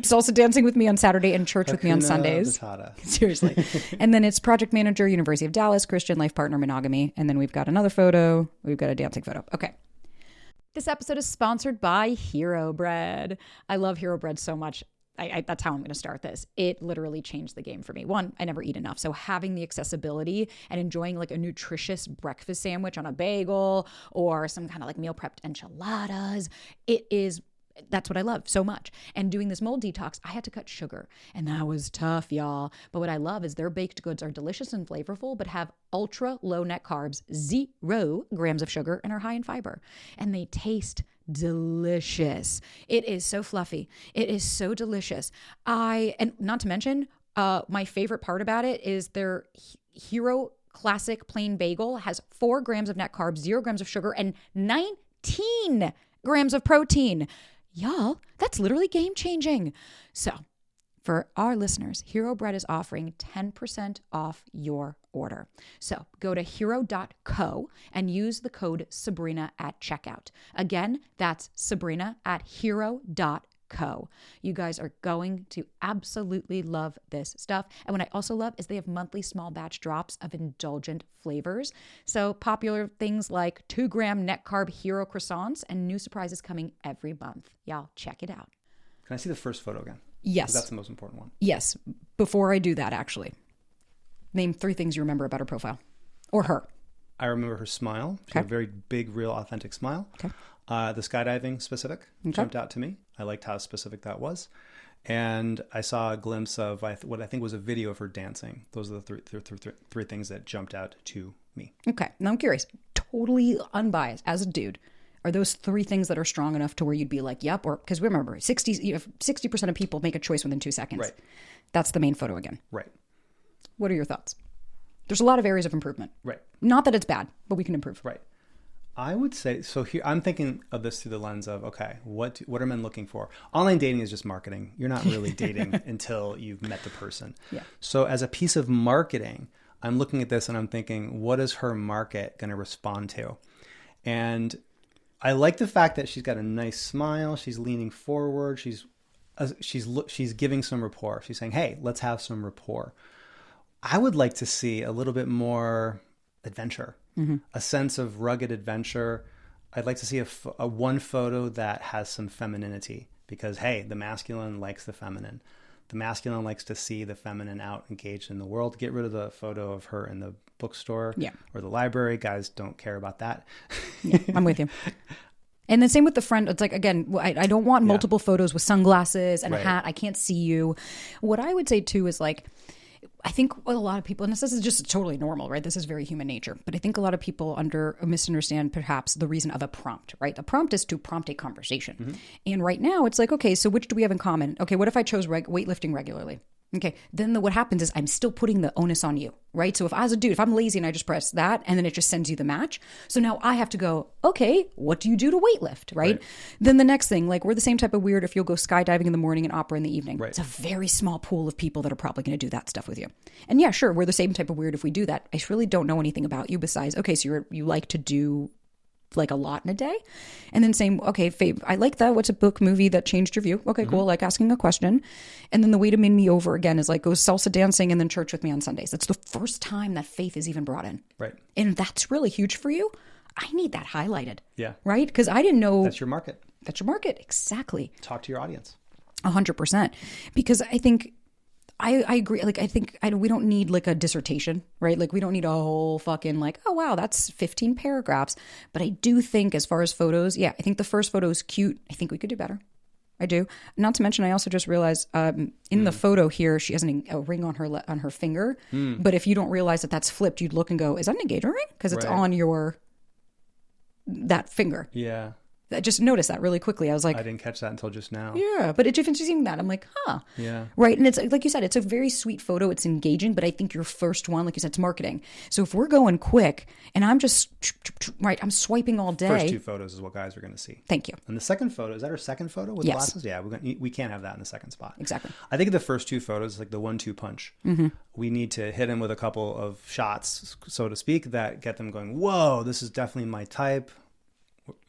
Salsa dancing with me on Saturday and church with me on Sundays. Seriously. And then it's project manager, University of Dallas, Christian, life partner, monogamy. And then we've got another photo. We've got a dancing photo. Okay. This episode is sponsored by Hero Bread. I love Hero Bread so much. That's how I'm going to start this. It literally changed the game for me. 1, I never eat enough. So having the accessibility and enjoying like a nutritious breakfast sandwich on a bagel or some kind of like meal prepped enchiladas, that's what I love so much. And doing this mold detox, I had to cut sugar. And that was tough, y'all. But what I love is their baked goods are delicious and flavorful, but have ultra low net carbs, 0 grams of sugar, and are high in fiber. And they taste delicious. It is so fluffy. It is so delicious. And not to mention, my favorite part about it is their Hero Classic Plain Bagel has 4 grams of net carbs, 0 grams of sugar, and 19 grams of protein. Y'all, that's literally game changing. So for our listeners, Hero Bread is offering 10% off your order. So go to hero.co and use the code Sabrina at checkout. Again, that's Sabrina at hero.co. You guys are going to absolutely love this stuff. And what I also love is they have monthly small batch drops of indulgent flavors. So popular things like 2-gram net carb hero croissants and new surprises coming every month. Y'all check it out. Can I see the first photo again? Yes. 'Cause that's the most important one. Yes. Before I do that, actually, name 3 things you remember about her profile or her. I remember her smile. She had a very big, real, authentic smile. Okay. The skydiving specific jumped out to me. I liked how specific that was. And I saw a glimpse of what I think was a video of her dancing. Those are the three things that jumped out to me. Okay. Now I'm curious, totally unbiased as a dude. Are those 3 things that are strong enough to where you'd be like, yep? Or because remember, 60% of people make a choice within 2 seconds. Right. That's the main photo again. Right. What are your thoughts? There's a lot of areas of improvement. Right. Not that it's bad, but we can improve. Right. I would say, so here, I'm thinking of this through the lens of, okay, what are men looking for? Online dating is just marketing. You're not really dating until you've met the person. Yeah. So as a piece of marketing, I'm looking at this and I'm thinking, what is her market going to respond to? And I like the fact that she's got a nice smile. She's leaning forward. She's giving some rapport. She's saying, hey, let's have some rapport. I would like to see a little bit more adventure, a sense of rugged adventure. I'd like to see a one photo that has some femininity because, hey, the masculine likes the feminine. The masculine likes to see the feminine out engaged in the world. Get rid of the photo of her in the bookstore or the library. Guys don't care about that. Yeah, I'm with you. And the same with the friend. It's like, again, I don't want multiple photos with sunglasses and a hat. I can't see you. What I would say too is like, I think what a lot of people, and this is just totally normal, right? This is very human nature. But I think a lot of people misunderstand perhaps the reason of a prompt, right? The prompt is to prompt a conversation. And right now it's like, okay, so which do we have in common? Okay, what if I chose weightlifting regularly? Okay, then what happens is I'm still putting the onus on you, right? So if as a dude, if I'm lazy and I just press that and then it just sends you the match. So now I have to go, okay, what do you do to weightlift, right? Then the next thing, like we're the same type of weird if you'll go skydiving in the morning and opera in the evening. It's a very small pool of people that are probably going to do that stuff with you. And yeah, sure, we're the same type of weird if we do that. I really don't know anything about you besides, okay, so you like to do like a lot in a day. And then saying, okay, Fabe, I like that. What's a book, movie that changed your view? Okay, cool. Like asking a question. And then the way to win me over again is like go salsa dancing and then church with me on Sundays. That's the first time that faith is even brought in. Right. And that's really huge for you. I need that highlighted. Yeah. Right? Because I didn't know. That's your market. That's your market. Exactly. Talk to your audience. 100%. Because I think I agree. Like, I think we don't need like a dissertation, right? Like we don't need a whole fucking like, oh, wow, that's 15 paragraphs. But I do think as far as photos, I think the first photo is cute. I think we could do better. I do. Not to mention, I also just realized in the photo here, she has a ring on her finger. But if you don't realize that that's flipped, you'd look and go, is that an engagement ring? Because it's on your that finger. Yeah. I just noticed that really quickly. I was like, I didn't catch that until just now. yeah, but it's interesting that I'm like, huh. Yeah. Right. And it's like you said, it's a very sweet photo. It's engaging, but I think your first one, like you said, it's marketing. So if we're going quick and I'm just, right, I'm swiping all day. First 2 photos is what guys are going to see. Thank you. And the second photo, is that our second photo with Yes. glasses? Yeah, we can't have that in the second spot. Exactly. I think the first 2 photos, like the 1-2 punch, we need to hit them with a couple of shots, so to speak, that get them going, whoa, this is definitely my type.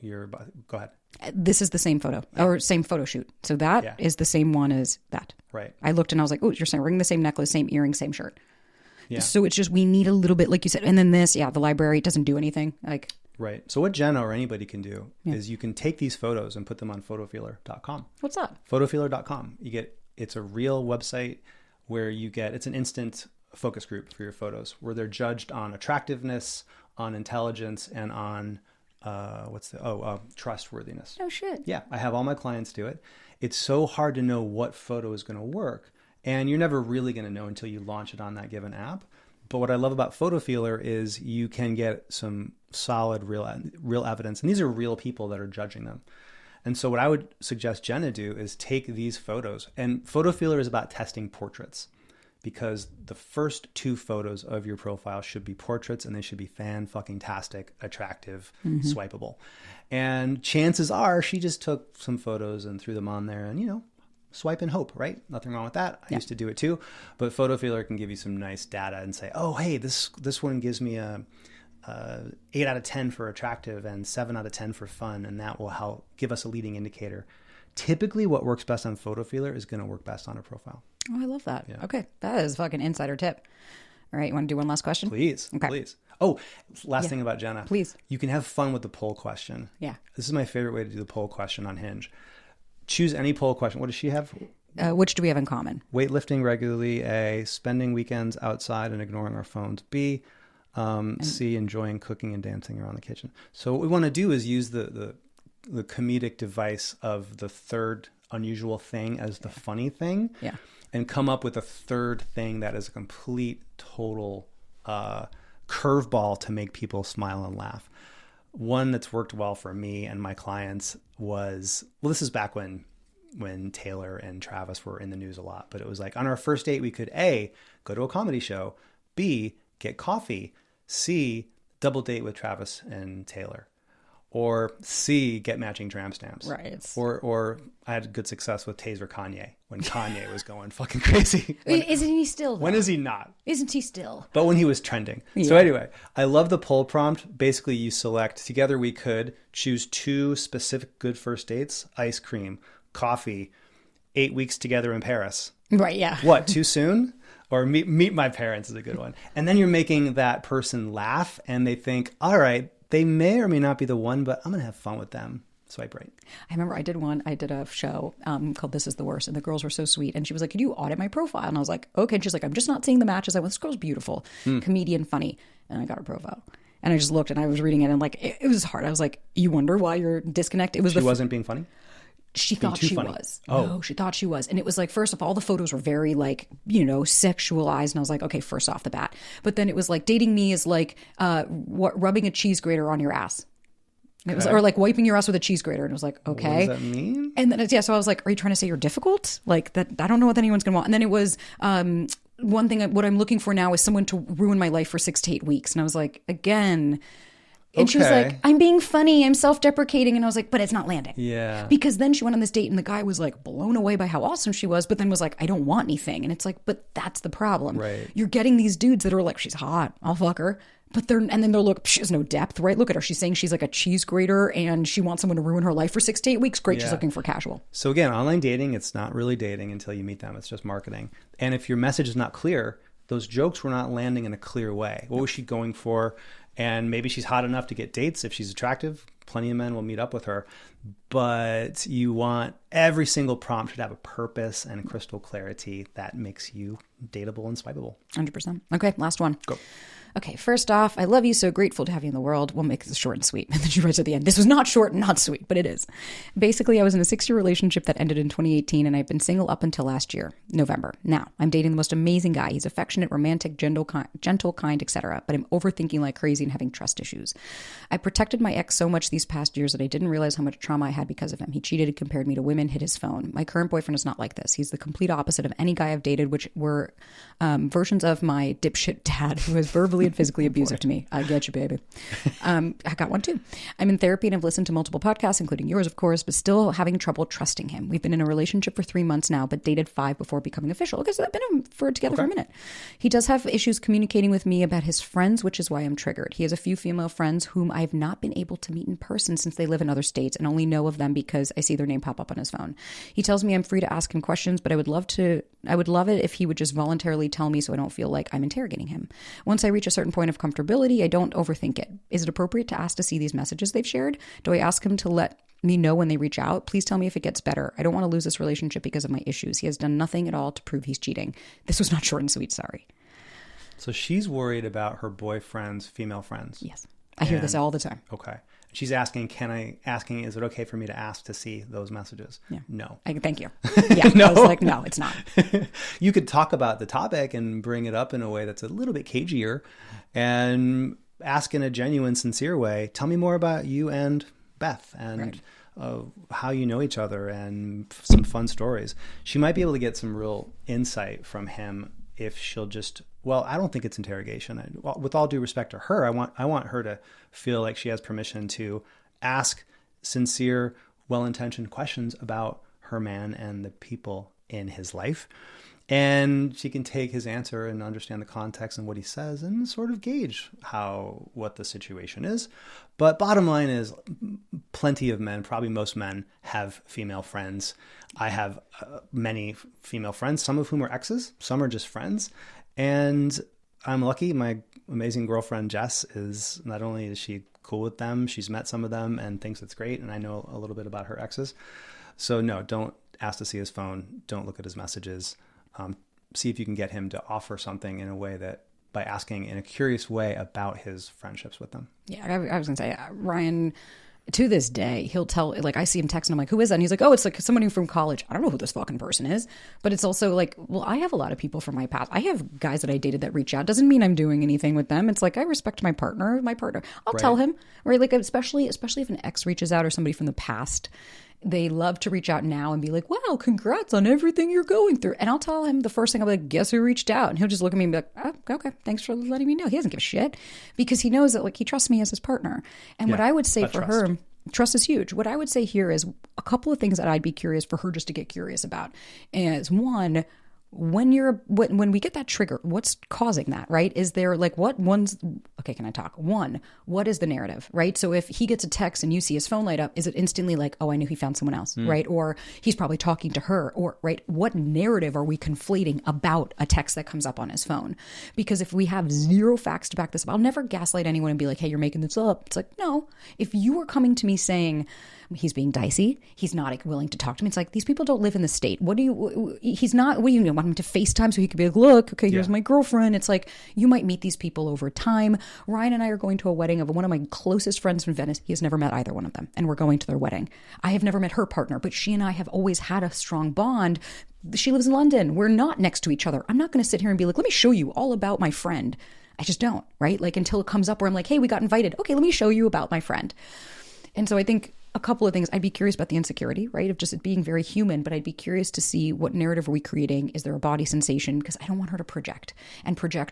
Go ahead. This is the same photo or same photo shoot. So that is the same one as that. Right. I looked and I was like, oh, you're saying wearing the same necklace, same earring, same shirt. Yeah. So it's just, we need a little bit, like you said. And then this, the library doesn't do anything. Like, right. So what Jenna or anybody can do is you can take these photos and put them on photofeeler.com. what's that? Photofeeler.com. It's a real website where it's an instant focus group for your photos where they're judged on attractiveness, on intelligence, and on trustworthiness. Oh shit. Yeah, I have all my clients do it. It's so hard to know what photo is going to work, and you're never really going to know until you launch it on that given app. But what I love about PhotoFeeler is you can get some solid, real evidence, and these are real people that are judging them. And so what I would suggest Jenna do is take these photos, and PhotoFeeler is about testing portraits, because the first 2 photos of your profile should be portraits, and they should be fan-fucking-tastic, attractive, swipeable. And chances are she just took some photos and threw them on there and, swipe and hope, right? Nothing wrong with that. I used to do it too. But PhotoFeeler can give you some nice data and say, oh, hey, this one gives me a 8 out of 10 for attractive and 7 out of 10 for fun, and that will help give us a leading indicator. Typically, what works best on PhotoFeeler is going to work best on a profile. Oh, I love that. Yeah. Okay. That is a fucking insider tip. All right. You want to do one last question? Please. Okay. Please. Oh, last thing about Jenna. Please. You can have fun with the poll question. Yeah. This is my favorite way to do the poll question on Hinge. Choose any poll question. What does she have? Which do we have in common? Weightlifting regularly. A, spending weekends outside and ignoring our phones. B, C, enjoying cooking and dancing around the kitchen. So what we want to do is use the comedic device of the third unusual thing as the funny thing. Yeah. And come up with a third thing that is a complete, total curveball to make people smile and laugh. One that's worked well for me and my clients was, this is back when Taylor and Travis were in the news a lot, but it was like on our first date, we could A, go to a comedy show, B, get coffee, C, double date with Travis and Taylor. Or C, get matching tramp stamps. Right. Or I had good success with Taser Kanye when Kanye was going fucking crazy. Isn't he still? Though? When is he not? Isn't he still? But when he was trending. Yeah. So anyway, I love the poll prompt. Basically, you select, together we could choose 2 specific good first dates, ice cream, coffee, 8 weeks together in Paris. Right, yeah. What, too soon? Or meet my parents is a good one. And then you're making that person laugh and they think, all right, they may or may not be the one, but I'm going to have fun with them. Swipe right. I remember I did a show called This Is the Worst, and the girls were so sweet. And she was like, could you audit my profile? And I was like, okay. And she's like, I'm just not seeing the matches. I went, this girl's beautiful, comedian, funny. And I got her profile. And I just looked and I was reading it and like, it was hard. I was like, you wonder why you're disconnected? She wasn't being funny? She thought she funny. was. Oh. No, she thought she was. And it was like, first of all, the photos were very like, sexualized. And I was like, okay, first off the bat. But then it was like, dating me is like rubbing a cheese grater on your ass. And it was, or like wiping your ass with a cheese grater. And it was like, okay. What does that mean? And then, so I was like, are you trying to say you're difficult? Like that, I don't know what anyone's going to want. And then it was, one thing, what I'm looking for now is someone to ruin my life for 6 to 8 weeks. And I was like, again. And she was like, I'm being funny. I'm self-deprecating. And I was like, but it's not landing. Yeah. Because then she went on this date and the guy was like blown away by how awesome she was, but then was like, I don't want anything. And it's like, but that's the problem. Right. You're getting these dudes that are like, she's hot, I'll fuck her. But and then they're like, she has no depth, right? Look at her. She's saying she's like a cheese grater and she wants someone to ruin her life for 6 to 8 weeks. Great. Yeah. She's looking for casual. So again, online dating, it's not really dating until you meet them. It's just marketing. And if your message is not clear, those jokes were not landing in a clear way. What was she going for? And maybe she's hot enough to get dates if she's attractive. Plenty of men will meet up with her, but you want every single prompt should have a purpose and crystal clarity that makes you dateable and swipeable. 100%. Okay, last one. Go. Okay, first off, I love you, so grateful to have you in the world. We'll make this short and sweet. And then she writes at the end, this was not short and not sweet, but it is. Basically, I was in a 6-year relationship that ended in 2018, and I've been single up until last year, November. Now, I'm dating the most amazing guy. He's affectionate, romantic, gentle, kind, etc. But I'm overthinking like crazy and having trust issues. I protected my ex so much these past years that I didn't realize how much trauma I had because of him. He cheated and compared me to women, hid his phone. My current boyfriend is not like this. He's the complete opposite of any guy I've dated, which were versions of my dipshit dad, who was verbally and physically abusive to me. I get you, baby. I got one too. I'm in therapy and I've listened to multiple podcasts, including yours, of course, but still having trouble trusting him. We've been in a relationship for 3 months now, but dated 5 before becoming official. Okay, so I've been together for a minute. He does have issues communicating with me about his friends, which is why I'm triggered. He has a few female friends whom I have not been able to meet in person since they live in other states and only know of them because I see their name pop up on his phone. He tells me I'm free to ask him questions, but I would love it if he would just voluntarily tell me so I don't feel like I'm interrogating him. Once I reach a certain point of comfortability, I don't overthink it. Is it appropriate to ask to see these messages they've shared? Do I ask him to let me know when they reach out? Please tell me if it gets better. I don't want to lose this relationship because of my issues. He has done nothing at all to prove he's cheating. This was not short and sweet, sorry. So she's worried about her boyfriend's female friends. Yes. I hear this all the time. Okay. She's asking, is it okay for me to ask to see those messages? Yeah. No. Thank you. Yeah. No. I was like, no, it's not. You could talk about the topic and bring it up in a way that's a little bit cagier and ask in a genuine, sincere way. Tell me more about you and Beth and how you know each other and some fun stories. She might be able to get some real insight from him if she'll just, I don't think it's interrogation. With all due respect to her, I want her to feel like she has permission to ask sincere, well-intentioned questions about her man and the people in his life. And she can take his answer and understand the context and what he says and sort of gauge what the situation is. But bottom line is plenty of men, probably most men, have female friends. I have many female friends, some of whom are exes, some are just friends. And I'm lucky. My amazing girlfriend, Jess, is not only is she cool with them, she's met some of them and thinks it's great. And I know a little bit about her exes. So no, don't ask to see his phone. Don't look at his messages. See if you can get him to offer something in a way that by asking in a curious way about his friendships with them. Yeah, I was going to say, Ryan, to this day, he'll tell, like, I see him texting, I'm like, who is that? And he's like, oh, it's like somebody from college. I don't know who this fucking person is. But it's also like, well, I have a lot of people from my past. I have guys that I dated that reach out. Doesn't mean I'm doing anything with them. It's like, I respect my partner. I'll tell him, right? Like, especially if an ex reaches out or somebody from the past, they love to reach out now and be like, wow, congrats on everything you're going through. And I'll tell him the first thing, I'll be like, guess who reached out? And he'll just look at me and be like, oh, okay, thanks for letting me know. He doesn't give a shit because he knows that, like, he trusts me as his partner. And what I would say for her, trust is huge. What I would say here is a couple of things that I'd be curious for her just to get curious about is, one, when we get that trigger, what's causing that, right? Is there like can I talk? One, what is the narrative, right? So if he gets a text and you see his phone light up, is it instantly like, oh, I knew he found someone else, right? Or he's probably talking to her, or right? What narrative are we conflating about a text that comes up on his phone? Because if we have zero facts to back this up, I'll never gaslight anyone and be like, hey, you're making this up. It's like, no, if you are coming to me saying, he's being dicey, he's not willing to talk to me. It's like, these people don't live in the state. What do you want him to FaceTime so he could be like, look, okay, here's my girlfriend. It's like, you might meet these people over time. Ryan and I are going to a wedding of one of my closest friends from Venice. He has never met either one of them. And we're going to their wedding. I have never met her partner, but she and I have always had a strong bond. She lives in London. We're not next to each other. I'm not going to sit here and be like, let me show you all about my friend. I just don't, right? Like, until it comes up where I'm like, hey, we got invited. Okay, let me show you about my friend. And so I think a couple of things. I'd be curious about the insecurity, right? Of just it being very human, but I'd be curious to see what narrative are we creating? Is there a body sensation? Because I don't want her to project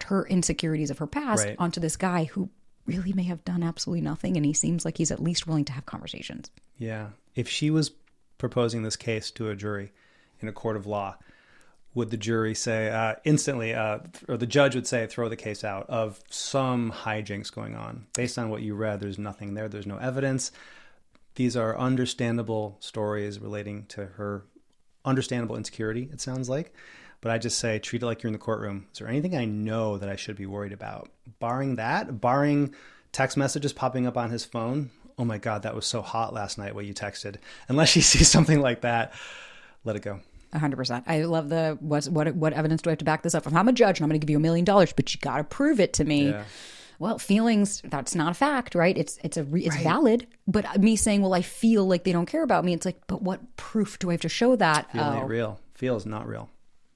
her insecurities of her past onto this guy who really may have done absolutely nothing. And he seems like he's at least willing to have conversations. Yeah. If she was proposing this case to a jury in a court of law, would the jury say instantly, or the judge would say, throw the case out of some hijinks going on? Based on what you read, there's nothing there. There's no evidence. These are understandable stories relating to her understandable insecurity, it sounds like. But I just say, treat it like you're in the courtroom. Is there anything I know that I should be worried about? Barring that, barring text messages popping up on his phone, oh my God, that was so hot last night what you texted. Unless she sees something like that, let it go. 100%. I love what evidence do I have to back this up? If I'm a judge and I'm going to give you $1 million, but you got to prove it to me. Yeah. Well, feelings, that's not a fact, right? It's Right. valid. But me saying, well, I feel like they don't care about me. It's like, but what proof do I have to show that? Feeling ain't real. Feel is not real.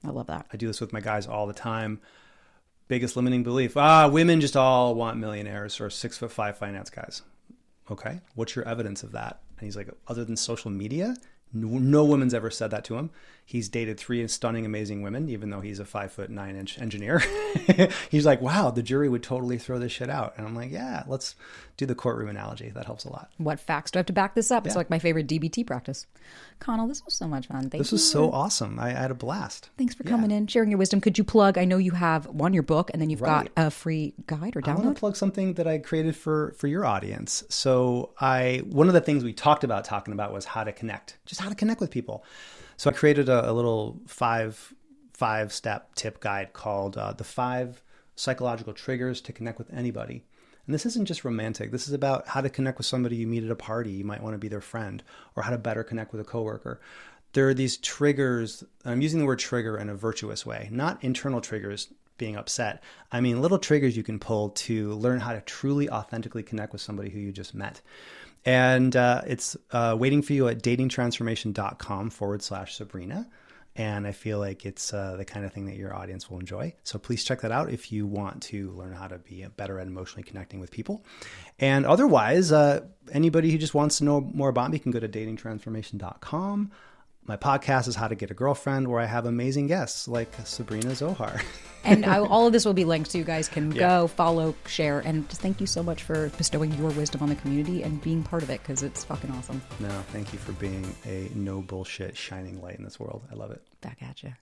I love that. I do this with my guys all the time. Biggest limiting belief. Women just all want millionaires or 6'5" finance guys. Okay. What's your evidence of that? And he's like, other than social media, no woman's ever said that to him. He's dated 3 stunning, amazing women, even though he's a 5'9" engineer. He's like, wow, the jury would totally throw this shit out. And I'm like, yeah, let's do the courtroom analogy. That helps a lot. What facts do I have to back this up? Yeah. It's like my favorite DBT practice. Connell, this was so much fun. This was so awesome. I had a blast. Thanks for coming in, sharing your wisdom. Could you plug? I know you have your book, and then you've Right. got a free guide or I want download. to plug something that I created for your audience. So one of the things we talking about was how to connect, just how to connect with people. So I created a little five-step tip guide called the 5 psychological triggers to connect with anybody. And this isn't just romantic. This is about how to connect with somebody you meet at a party. You might want to be their friend, or how to better connect with a coworker. There are these triggers. I'm using the word trigger in a virtuous way, not internal triggers, being upset. I mean, little triggers you can pull to learn how to truly, authentically connect with somebody who you just met. And it's waiting for you at datingtransformation.com/Sabrina. And I feel like it's the kind of thing that your audience will enjoy. So please check that out if you want to learn how to be better at emotionally connecting with people. And otherwise, anybody who just wants to know more about me can go to datingtransformation.com. My podcast is How to Get a Girlfriend, where I have amazing guests like Sabrina Zohar. And all of this will be linked, so you guys can go, follow, share. And just thank you so much for bestowing your wisdom on the community and being part of it, because it's fucking awesome. No, thank you for being a no bullshit shining light in this world. I love it. Back at you.